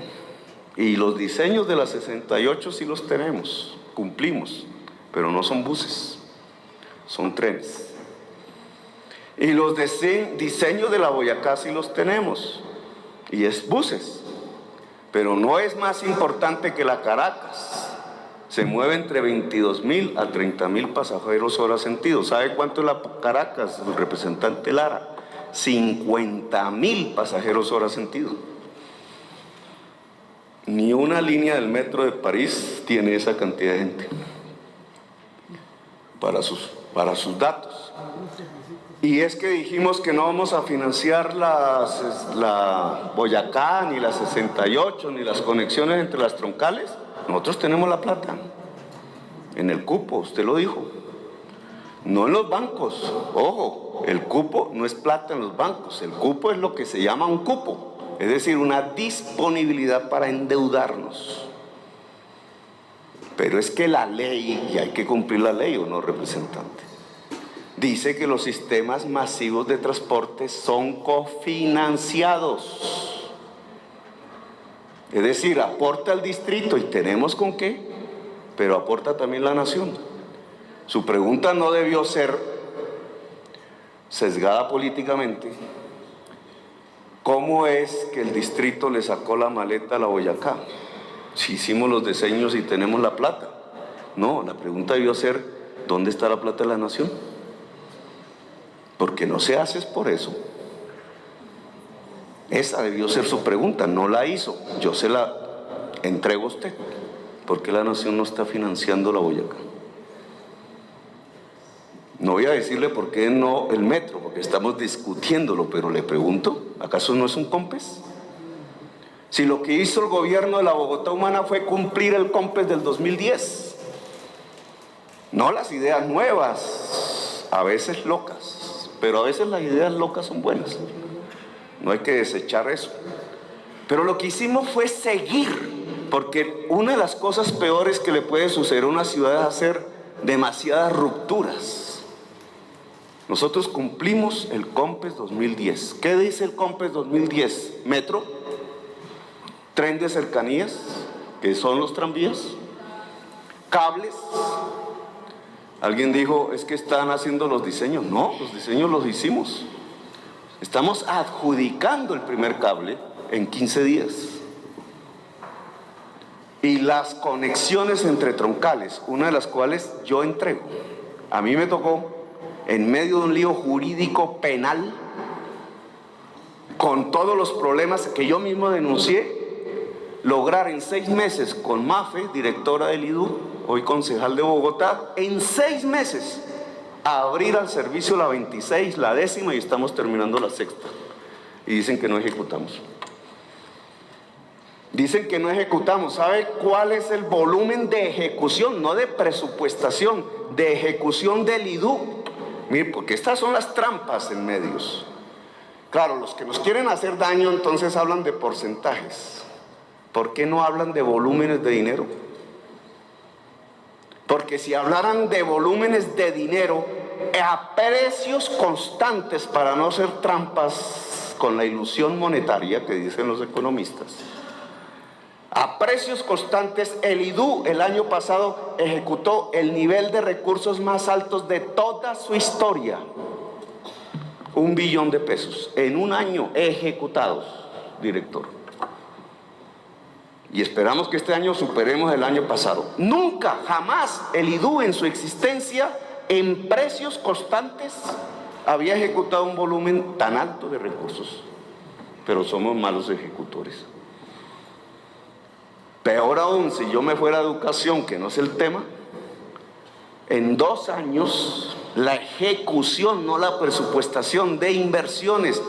[SPEAKER 1] Y los diseños de la 68 sí los tenemos, cumplimos, pero no son buses, son trenes. Y los diseños de la Boyacá sí los tenemos, y es buses. Pero no es más importante que la Caracas. Se mueve entre 22.000 a 30.000 pasajeros hora sentido. ¿Sabe cuánto es la Caracas, el representante Lara? 50.000 pasajeros hora sentido. Ni una línea del metro de París tiene esa cantidad de gente. Para sus datos. Y es que dijimos que no vamos a financiar la Boyacá, ni la 68, ni las conexiones entre las troncales. Nosotros tenemos la plata en el cupo, usted lo dijo. No en los bancos. Ojo, el cupo no es plata en los bancos. El cupo es lo que se llama un cupo, es decir, una disponibilidad para endeudarnos. Pero es que la ley, y hay que cumplir la ley, ¿o no, representante? Dice que los sistemas masivos de transporte son cofinanciados. Es decir, aporta el distrito, y tenemos con qué, pero aporta también la nación. Su pregunta no debió ser sesgada políticamente. ¿Cómo es que el distrito le sacó la maleta a la Boyacá? Si hicimos los diseños y tenemos la plata. No, la pregunta debió ser: ¿dónde está la plata de la nación? Porque no se hace es por eso. Esa debió ser su pregunta, no la hizo. Yo se la entrego a usted. ¿Por qué la nación no está financiando la Boyacá? No voy a decirle por qué no el metro, porque estamos discutiéndolo, pero le pregunto, ¿acaso no es un COMPES? Si lo que hizo el gobierno de la Bogotá humana fue cumplir el COMPES del 2010, no las ideas nuevas, a veces locas, pero a veces las ideas locas son buenas, no hay que desechar eso. Pero lo que hicimos fue seguir, porque una de las cosas peores que le puede suceder a una ciudad es hacer demasiadas rupturas. Nosotros cumplimos el COMPES 2010. ¿Qué dice el COMPES 2010? Metro, tren de cercanías, que son los tranvías, cables. Alguien dijo, es que están haciendo los diseños. No, los diseños los hicimos. Estamos adjudicando el primer cable en 15 días. Y las conexiones entre troncales, una de las cuales yo entrego. A mí me tocó, en medio de un lío jurídico penal, con todos los problemas que yo mismo denuncié, lograr en 6 meses con Mafe, directora del IDU, hoy concejal de Bogotá, en 6 meses abrir al servicio la 26, la 10ª, y estamos terminando la 6ª. Y dicen que no ejecutamos. Dicen que no ejecutamos. ¿Sabe cuál es el volumen de ejecución? No de presupuestación, de ejecución del IDU. Mire, porque estas son las trampas en medios. Claro, los que nos quieren hacer daño entonces hablan de porcentajes. ¿Por qué no hablan de volúmenes de dinero? Porque si hablaran de volúmenes de dinero a precios constantes, para no hacer trampas con la ilusión monetaria que dicen los economistas, a precios constantes, el IDU el año pasado ejecutó el nivel de recursos más altos de toda su historia. 1 billón de pesos en un año ejecutados, director. Y esperamos que este año superemos el año pasado. Nunca, jamás el IDU en su existencia, en precios constantes, había ejecutado un volumen tan alto de recursos. Pero somos malos ejecutores. Peor aún, si yo me fuera a educación, que no es el tema, en 2 años la ejecución, no la presupuestación de inversiones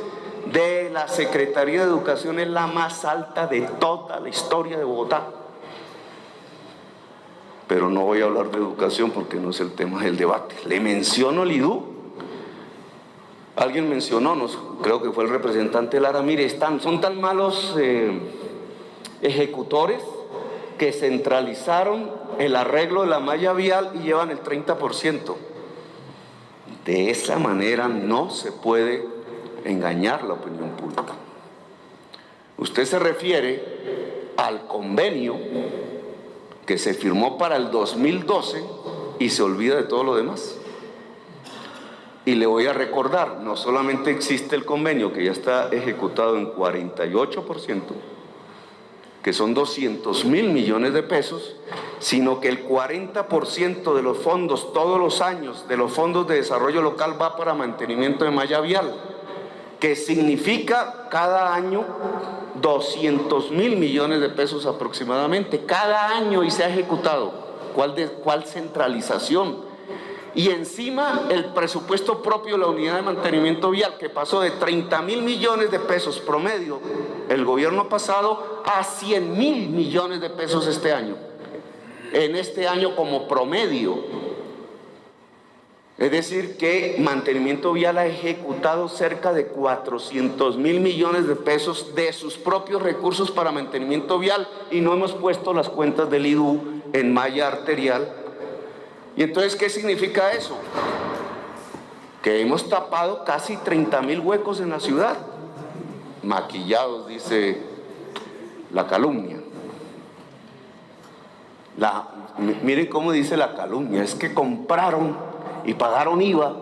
[SPEAKER 1] de la Secretaría de Educación es la más alta de toda la historia de Bogotá. Pero no voy a hablar de educación porque no es el tema del debate. Le menciono el IDU. Alguien mencionó, creo que fue el representante Lara, mire, son tan malos ejecutores que centralizaron el arreglo de la malla vial y llevan el 30%. De esa manera no se puede engañar la opinión pública. Usted se refiere al convenio que se firmó para el 2012 y se olvida de todo lo demás. Y le voy a recordar, no solamente existe el convenio que ya está ejecutado en 48%, que son 200.000 millones de pesos, sino que el 40% de los fondos, todos los años, de los fondos de desarrollo local va para mantenimiento de malla vial, que significa cada año 200.000 millones de pesos aproximadamente, cada año, y se ha ejecutado. ¿Cuál centralización? Y encima el presupuesto propio de la unidad de mantenimiento vial, que pasó de 30.000 millones de pesos promedio el gobierno pasado a 100.000 millones de pesos este año. En este año como promedio. Es decir, que mantenimiento vial ha ejecutado cerca de 400.000 millones de pesos de sus propios recursos para mantenimiento vial, y no hemos puesto las cuentas del IDU en malla arterial. Y entonces, ¿qué significa eso? Que hemos tapado casi 30.000 huecos en la ciudad. Maquillados, dice la calumnia. Miren cómo dice la calumnia, es que compraron y pagaron IVA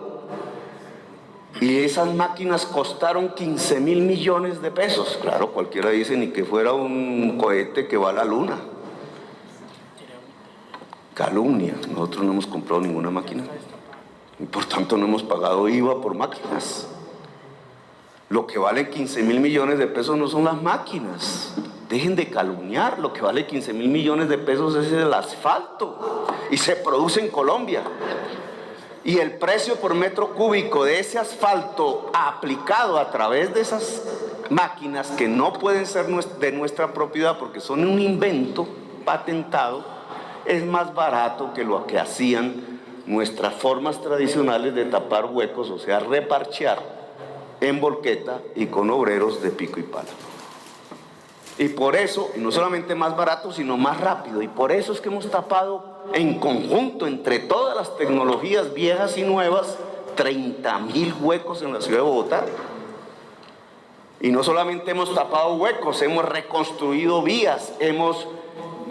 [SPEAKER 1] y esas máquinas costaron 15.000 millones de pesos. Claro, cualquiera dice, ni que fuera un cohete que va a la luna. Calumnia. Nosotros no hemos comprado ninguna máquina y por tanto no hemos pagado IVA por máquinas. Lo que vale 15.000 millones de pesos no son las máquinas. Dejen de calumniar. Lo que vale 15.000 millones de pesos es el asfalto, y se produce en Colombia. Y el precio por metro cúbico de ese asfalto aplicado a través de esas máquinas, que no pueden ser de nuestra propiedad porque son un invento patentado, es más barato que lo que hacían nuestras formas tradicionales de tapar huecos, o sea, reparchear en volqueta y con obreros de pico y pala. Y por eso, y no solamente más barato, sino más rápido. Y por eso es que hemos tapado en conjunto, entre todas las tecnologías viejas y nuevas, 30.000 huecos en la ciudad de Bogotá. Y no solamente hemos tapado huecos, hemos reconstruido vías, hemos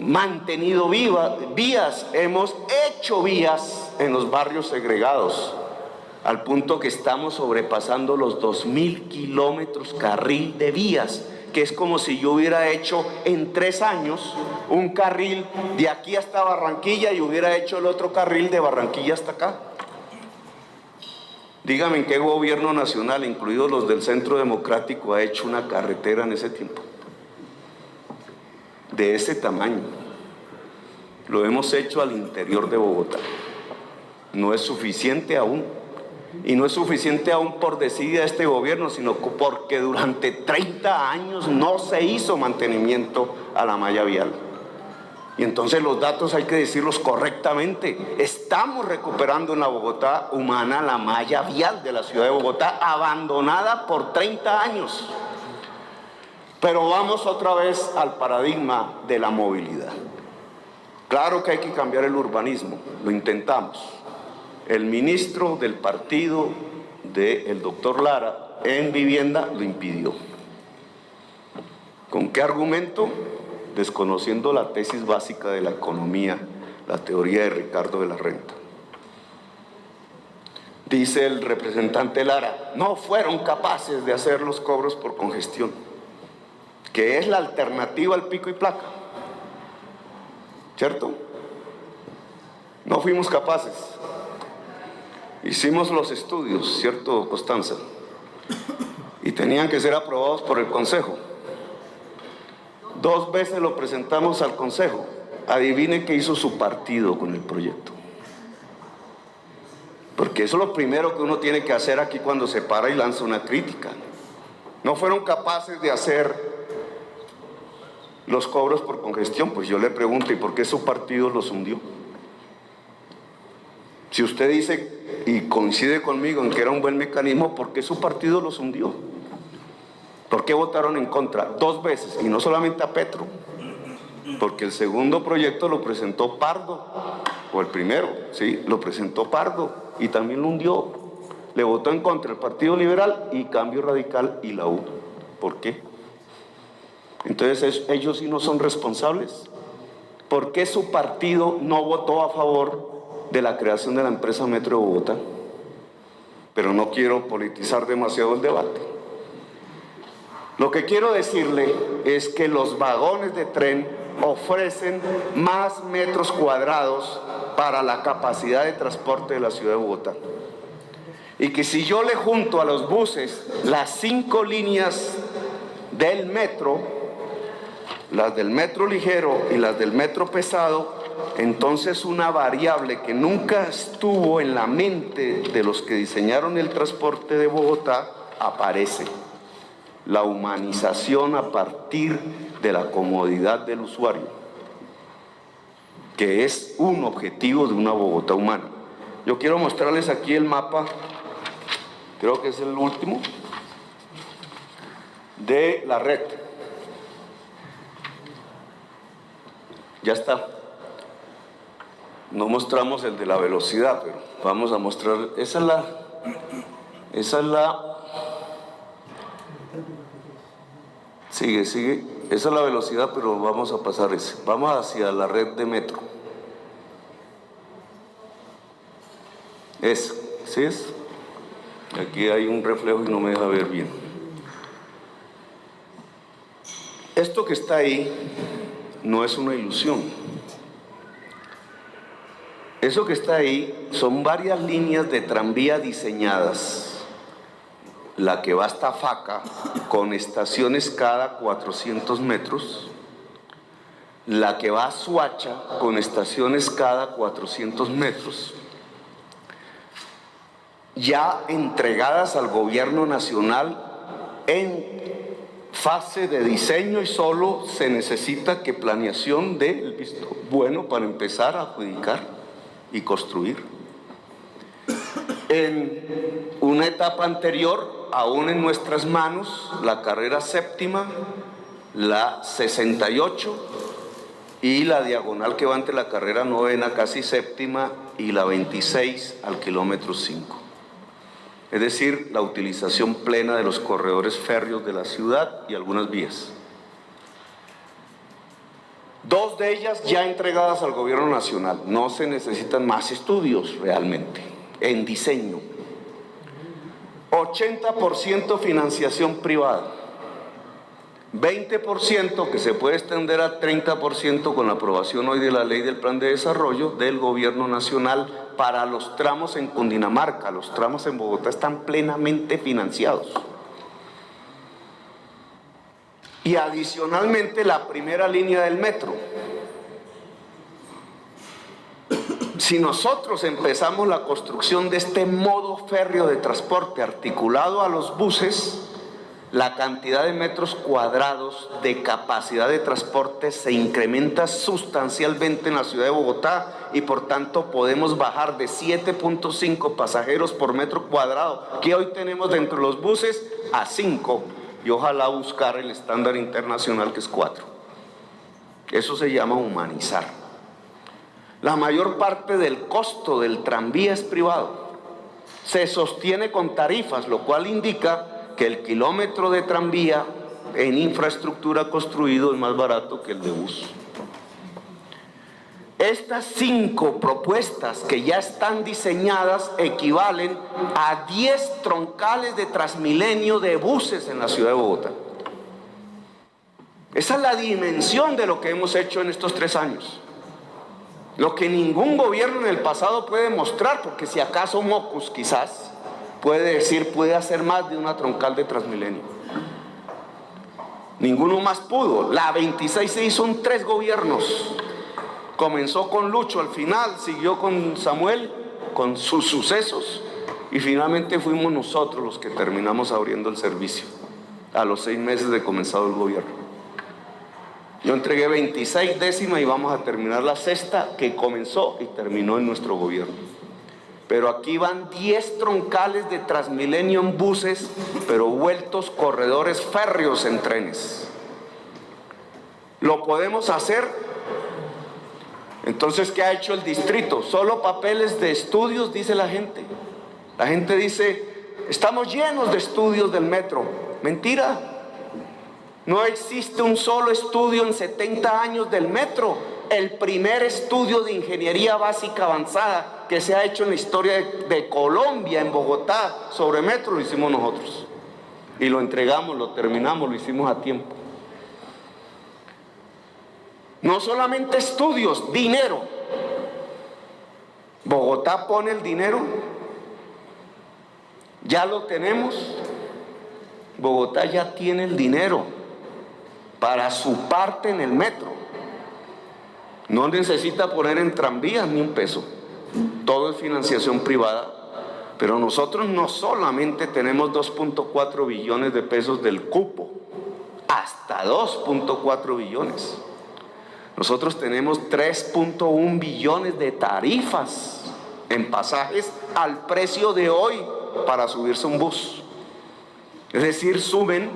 [SPEAKER 1] mantenido vías, hemos hecho vías en los barrios segregados, al punto que estamos sobrepasando los 2.000 kilómetros carril de vías, que es como si yo hubiera hecho en 3 años un carril de aquí hasta Barranquilla y hubiera hecho el otro carril de Barranquilla hasta acá. Dígame en qué gobierno nacional, incluidos los del Centro Democrático, ha hecho una carretera en ese tiempo, de ese tamaño. Lo hemos hecho al interior de Bogotá. No es suficiente aún. Y no es suficiente aún por desidia de este gobierno, sino porque durante 30 años no se hizo mantenimiento a la malla vial. Y entonces los datos hay que decirlos correctamente. Estamos recuperando en la Bogotá humana la malla vial de la ciudad de Bogotá, abandonada por 30 años. Pero vamos otra vez al paradigma de la movilidad. Claro que hay que cambiar el urbanismo, lo intentamos. El ministro del partido del doctor Lara en vivienda lo impidió. ¿Con qué argumento? Desconociendo la tesis básica de la economía, la teoría de Ricardo de la Renta. Dice el representante Lara, no fueron capaces de hacer los cobros por congestión, que es la alternativa al pico y placa, ¿cierto? No fuimos capaces. Hicimos los estudios, ¿cierto, Constanza? Y tenían que ser aprobados por el Consejo. 2 veces lo presentamos al Consejo. Adivine qué hizo su partido con el proyecto. Porque eso es lo primero que uno tiene que hacer aquí cuando se para y lanza una crítica. No fueron capaces de hacer los cobros por congestión. Pues yo le pregunto, ¿y por qué su partido los hundió? Si usted dice y coincide conmigo en que era un buen mecanismo, ¿por qué su partido los hundió? ¿Por qué votaron en contra? 2 veces, y no solamente a Petro, porque el segundo proyecto lo presentó Pardo, o el primero, sí, lo presentó Pardo, y también lo hundió. Le votó en contra el Partido Liberal y Cambio Radical y la U. ¿Por qué? Entonces, ellos sí no son responsables. ¿Por qué su partido no votó a favor de la creación de la empresa Metro de Bogotá? Pero no quiero politizar demasiado el debate. Lo que quiero decirle es que los vagones de tren ofrecen más metros cuadrados para la capacidad de transporte de la ciudad de Bogotá. Y que si yo le junto a los buses las 5 líneas del metro, las del metro ligero y las del metro pesado, entonces una variable que nunca estuvo en la mente de los que diseñaron el transporte de Bogotá aparece: la humanización a partir de la comodidad del usuario, que es un objetivo de una Bogotá humana. Yo quiero mostrarles aquí el mapa, creo que es el último, de la red. Ya está. No mostramos el de la velocidad, pero vamos a mostrar. Esa es la. Sigue. Esa es la velocidad, pero vamos a pasar ese. Vamos hacia la red de metro. ¿Sí es? Aquí hay un reflejo y no me deja ver bien. Esto que está ahí no es una ilusión. Eso que está ahí son varias líneas de tranvía diseñadas. La que va hasta Faca, con estaciones cada 400 metros. La que va a Suacha, con estaciones cada 400 metros. Ya entregadas al gobierno nacional en fase de diseño, y solo se necesita que planeación dé el visto bueno para empezar a adjudicar y construir. En una etapa anterior, aún en nuestras manos, la carrera séptima, la 68 y la diagonal que va entre la carrera novena, casi séptima, y la 26 al kilómetro 5. Es decir, la utilización plena de los corredores férreos de la ciudad y algunas vías. 2 de ellas ya entregadas al gobierno nacional. No se necesitan más estudios realmente en diseño. 80% financiación privada. 20% que se puede extender a 30% con la aprobación hoy de la ley del plan de desarrollo del gobierno nacional para los tramos en Cundinamarca. Los tramos en Bogotá están plenamente financiados. Y adicionalmente la primera línea del metro. Si nosotros empezamos la construcción de este modo férreo de transporte articulado a los buses, la cantidad de metros cuadrados de capacidad de transporte se incrementa sustancialmente en la ciudad de Bogotá y por tanto podemos bajar de 7.5 pasajeros por metro cuadrado que hoy tenemos dentro de los buses a 5 y ojalá buscar el estándar internacional que es 4. Eso se llama humanizar. La mayor parte del costo del tranvía es privado. Se sostiene con tarifas, lo cual indica que el kilómetro de tranvía en infraestructura construido es más barato que el de bus. Estas 5 propuestas que ya están diseñadas equivalen a 10 troncales de Transmilenio de buses en la ciudad de Bogotá. Esa es la dimensión de lo que hemos hecho en estos 3 años. Lo que ningún gobierno en el pasado puede mostrar, porque si acaso Mocus quizás puede decir, puede hacer más de una troncal de Transmilenio. Ninguno más pudo. La 26 se hizo en 3 gobiernos. Comenzó con Lucho, al final siguió con Samuel, con sus sucesos, y finalmente fuimos nosotros los que terminamos abriendo el servicio a los 6 meses de comenzado el gobierno. Yo entregué 26 décimas y vamos a terminar la 6ª que comenzó y terminó en nuestro gobierno. Pero aquí van 10 troncales de Transmilenio en buses, pero vueltos corredores férreos en trenes. ¿Lo podemos hacer? Entonces, ¿qué ha hecho el distrito? Solo papeles de estudios, dice la gente. La gente dice, estamos llenos de estudios del metro. Mentira. No existe un solo estudio en 70 años del metro. El primer estudio de ingeniería básica avanzada que se ha hecho en la historia de Colombia, en Bogotá, sobre metro, lo hicimos nosotros. Y lo entregamos, lo terminamos, lo hicimos a tiempo. No solamente estudios, dinero. Bogotá pone el dinero. Ya lo tenemos. Bogotá ya tiene el dinero para su parte en el metro. No necesita poner en tranvías ni un peso. Todo es financiación privada. Pero nosotros no solamente tenemos 2.4 billones de pesos del cupo, hasta 2.4 billones. Nosotros tenemos 3.1 billones de tarifas en pasajes al precio de hoy para subirse a un bus. Es decir, suben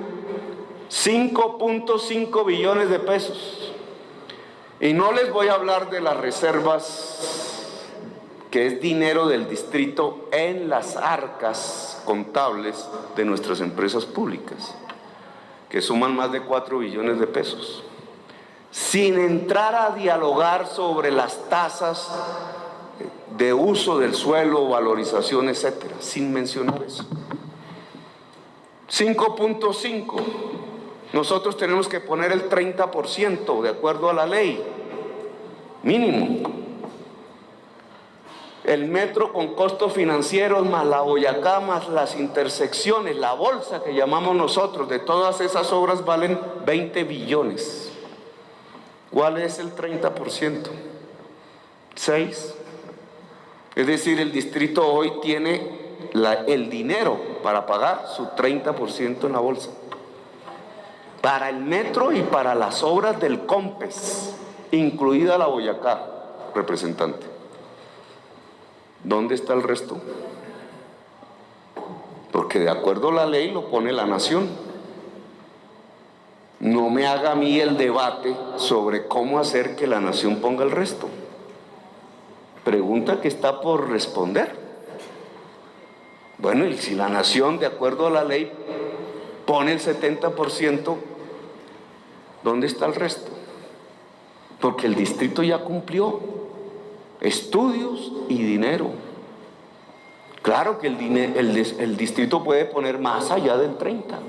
[SPEAKER 1] 5.5 billones de pesos. Y no les voy a hablar de las reservas, que es dinero del distrito en las arcas contables de nuestras empresas públicas, que suman más de 4 billones de pesos. Sin entrar a dialogar sobre las tasas de uso del suelo, valorización, etcétera, sin mencionar eso. 5.5. Nosotros tenemos que poner el 30% de acuerdo a la ley, mínimo. El metro con costos financieros más la Boyacá más las intersecciones, la bolsa que llamamos nosotros, de todas esas obras valen 20 billones. ¿Cuál es el 30%? 6. Es decir, el distrito hoy tiene el dinero para pagar su 30% en la bolsa. Para el metro y para las obras del COMPES, incluida la Boyacá, representante. ¿Dónde está el resto? Porque de acuerdo a la ley lo pone la nación. No me haga a mí el debate sobre cómo hacer que la nación ponga el resto. Pregunta que está por responder. Bueno, y si la nación, de acuerdo a la ley, pone el 70%, ¿dónde está el resto? porque el distrito ya cumplió estudios y dinero. Claro que el distrito puede poner más allá del 30,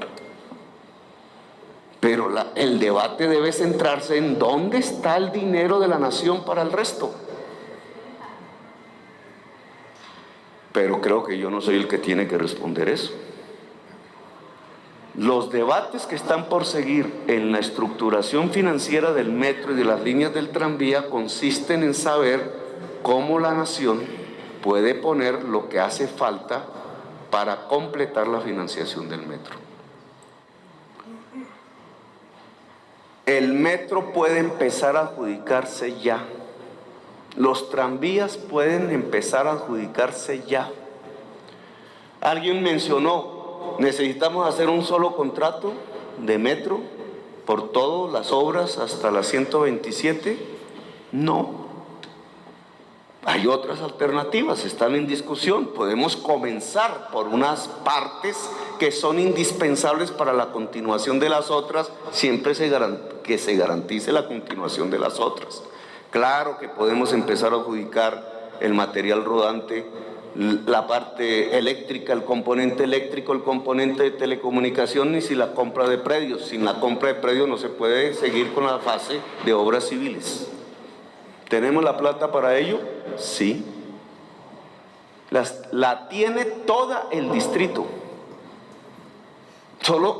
[SPEAKER 1] pero el debate debe centrarse en dónde está el dinero de la nación para el resto. Pero creo que yo no soy el que tiene que responder eso. Los debates que están por seguir en la estructuración financiera del metro y de las líneas del tranvía consisten en saber cómo la nación puede poner lo que hace falta para completar la financiación del metro. El metro puede empezar a adjudicarse ya. Los tranvías pueden empezar a adjudicarse ya. Alguien mencionó, necesitamos hacer un solo contrato de metro por todas las obras hasta la 127. No. Hay otras alternativas, están en discusión. Podemos comenzar por unas partes que son indispensables para la continuación de las otras, siempre que se garantice la continuación de las otras. Claro que podemos empezar a adjudicar el material rodante, la parte eléctrica, el componente eléctrico, el componente de telecomunicaciones y la compra de predios. Sin la compra de predios no se puede seguir con la fase de obras civiles. ¿Tenemos la plata para ello? Sí. La tiene toda el distrito.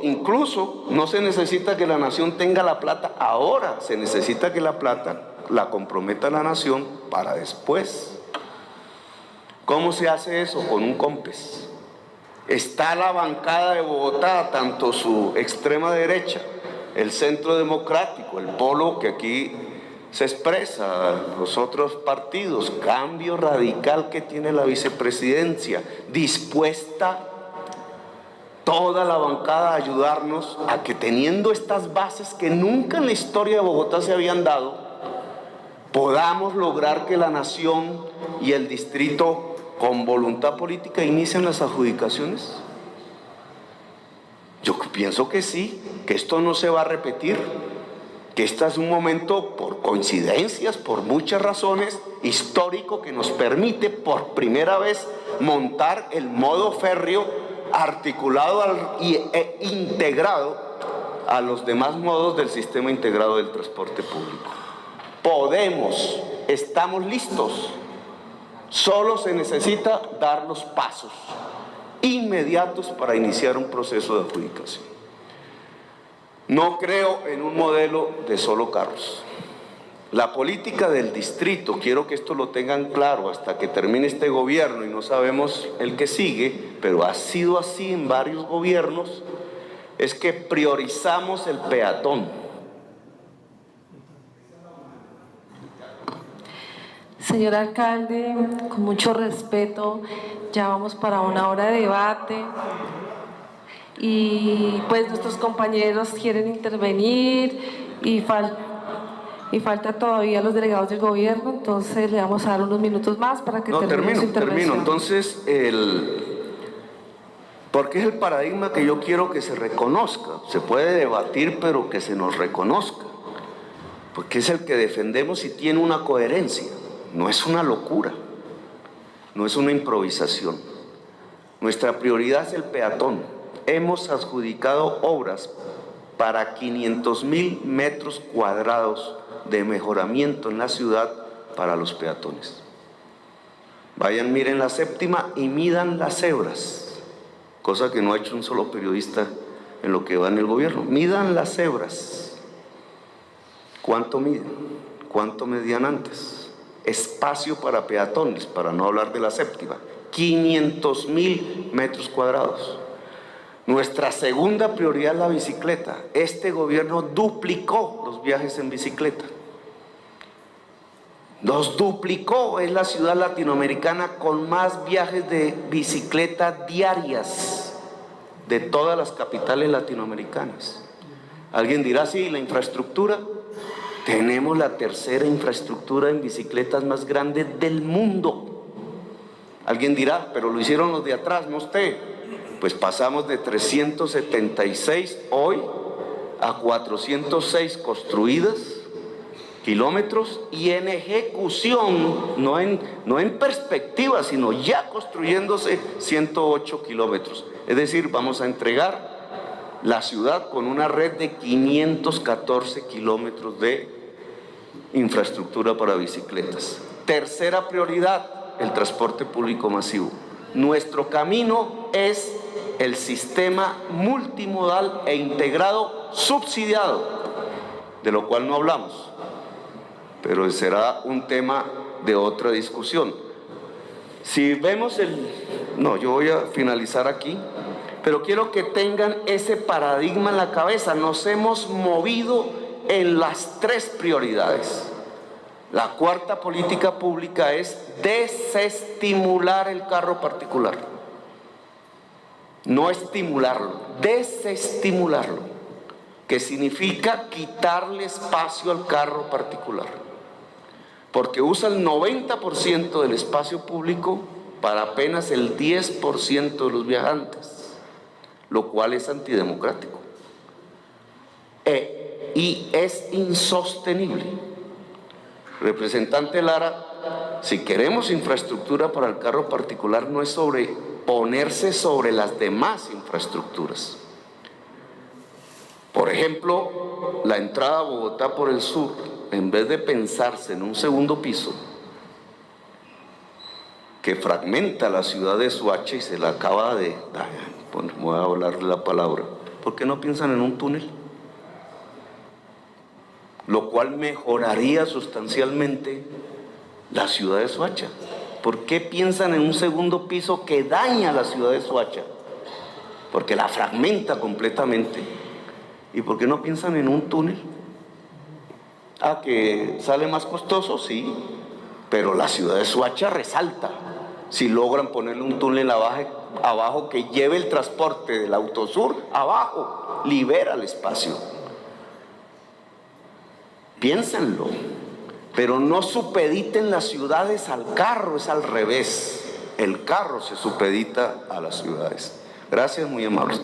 [SPEAKER 1] Incluso no se necesita que la nación tenga la plata ahora, se necesita que la plata la comprometa la nación para después. ¿Cómo se hace eso? Con un COMPES. Está la bancada de Bogotá, tanto su extrema derecha, el centro democrático, el polo que aquí se expresa, los otros partidos, Cambio Radical que tiene la vicepresidencia, dispuesta toda la bancada a ayudarnos a que, teniendo estas bases que nunca en la historia de Bogotá se habían dado, podamos lograr que la nación y el distrito con voluntad política inicien las adjudicaciones. Yo pienso que sí, que esto no se va a repetir, que este es un momento, por coincidencias, por muchas razones, histórico, que nos permite por primera vez montar el modo férreo articulado e integrado a los demás modos del sistema integrado del transporte público. Podemos, estamos listos, solo se necesita dar los pasos inmediatos para iniciar un proceso de adjudicación. No creo en un modelo de solo carros. La política del distrito, quiero que esto lo tengan claro hasta que termine este gobierno y no sabemos el que sigue, pero ha sido así en varios gobiernos, es que priorizamos el peatón.
[SPEAKER 2] Señor alcalde, con mucho respeto, ya vamos para una hora de debate. Y pues nuestros compañeros quieren intervenir y falta todavía los delegados del gobierno, entonces le vamos a dar unos minutos más para que termine su intervención.
[SPEAKER 1] Termino. Entonces, porque es el paradigma que yo quiero que se reconozca. Se puede debatir, pero que se nos reconozca, porque es el que defendemos y tiene una coherencia. No es una locura, no es una improvisación. Nuestra prioridad es el peatón. Hemos adjudicado obras para 500,000 metros cuadrados de mejoramiento en la ciudad para los peatones. Vayan, miren la séptima y midan las cebras, cosa que no ha hecho un solo periodista en lo que va en el gobierno. Midan las cebras. ¿Cuánto miden? ¿Cuánto medían antes? Espacio para peatones, para no hablar de la séptima. 500,000 metros cuadrados. Nuestra segunda prioridad es la bicicleta. Este gobierno duplicó los viajes en bicicleta. Los duplicó. Es la ciudad latinoamericana con más viajes de bicicleta diarias de todas las capitales latinoamericanas. Alguien dirá, sí, la infraestructura. Tenemos la tercera infraestructura en bicicletas más grande del mundo. Alguien dirá, pero lo hicieron los de atrás, no usted. Pues pasamos de 376 hoy a 406 construidas kilómetros y en ejecución, no en perspectiva, sino ya construyéndose 108 kilómetros. Es decir, vamos a entregar la ciudad con una red de 514 kilómetros de infraestructura para bicicletas. Tercera prioridad, el transporte público masivo. Nuestro camino es el sistema multimodal e integrado subsidiado, de lo cual no hablamos, pero será un tema de otra discusión. Si vemos yo voy a finalizar aquí, pero quiero que tengan ese paradigma en la cabeza. Nos hemos movido en las tres prioridades. La cuarta política pública es desestimular el carro particular. No estimularlo, desestimularlo, que significa quitarle espacio al carro particular, porque usa el 90% del espacio público para apenas el 10% de los viajantes, lo cual es antidemocrático y es insostenible. Representante Lara, si queremos infraestructura para el carro particular, no es ponerse sobre las demás infraestructuras. Por ejemplo, la entrada a Bogotá por el sur, en vez de pensarse en un segundo piso que fragmenta la ciudad de Soacha y se la acaba de... voy a hablar la palabra. ¿Por qué no piensan en un túnel? Lo cual mejoraría sustancialmente la ciudad de Soacha. ¿Por qué piensan en un segundo piso que daña la ciudad de Soacha? Porque la fragmenta completamente. ¿Y por qué no piensan en un túnel? ¿Que sale más costoso? Sí, pero la ciudad de Soacha resalta si logran ponerle un túnel abajo que lleve el transporte del Autosur abajo, libera el espacio. Piénsenlo, pero no supediten las ciudades al carro, es al revés. El carro se supedita a las ciudades. Gracias, muy amables.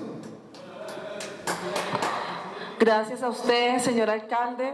[SPEAKER 2] Gracias a usted, señor alcalde.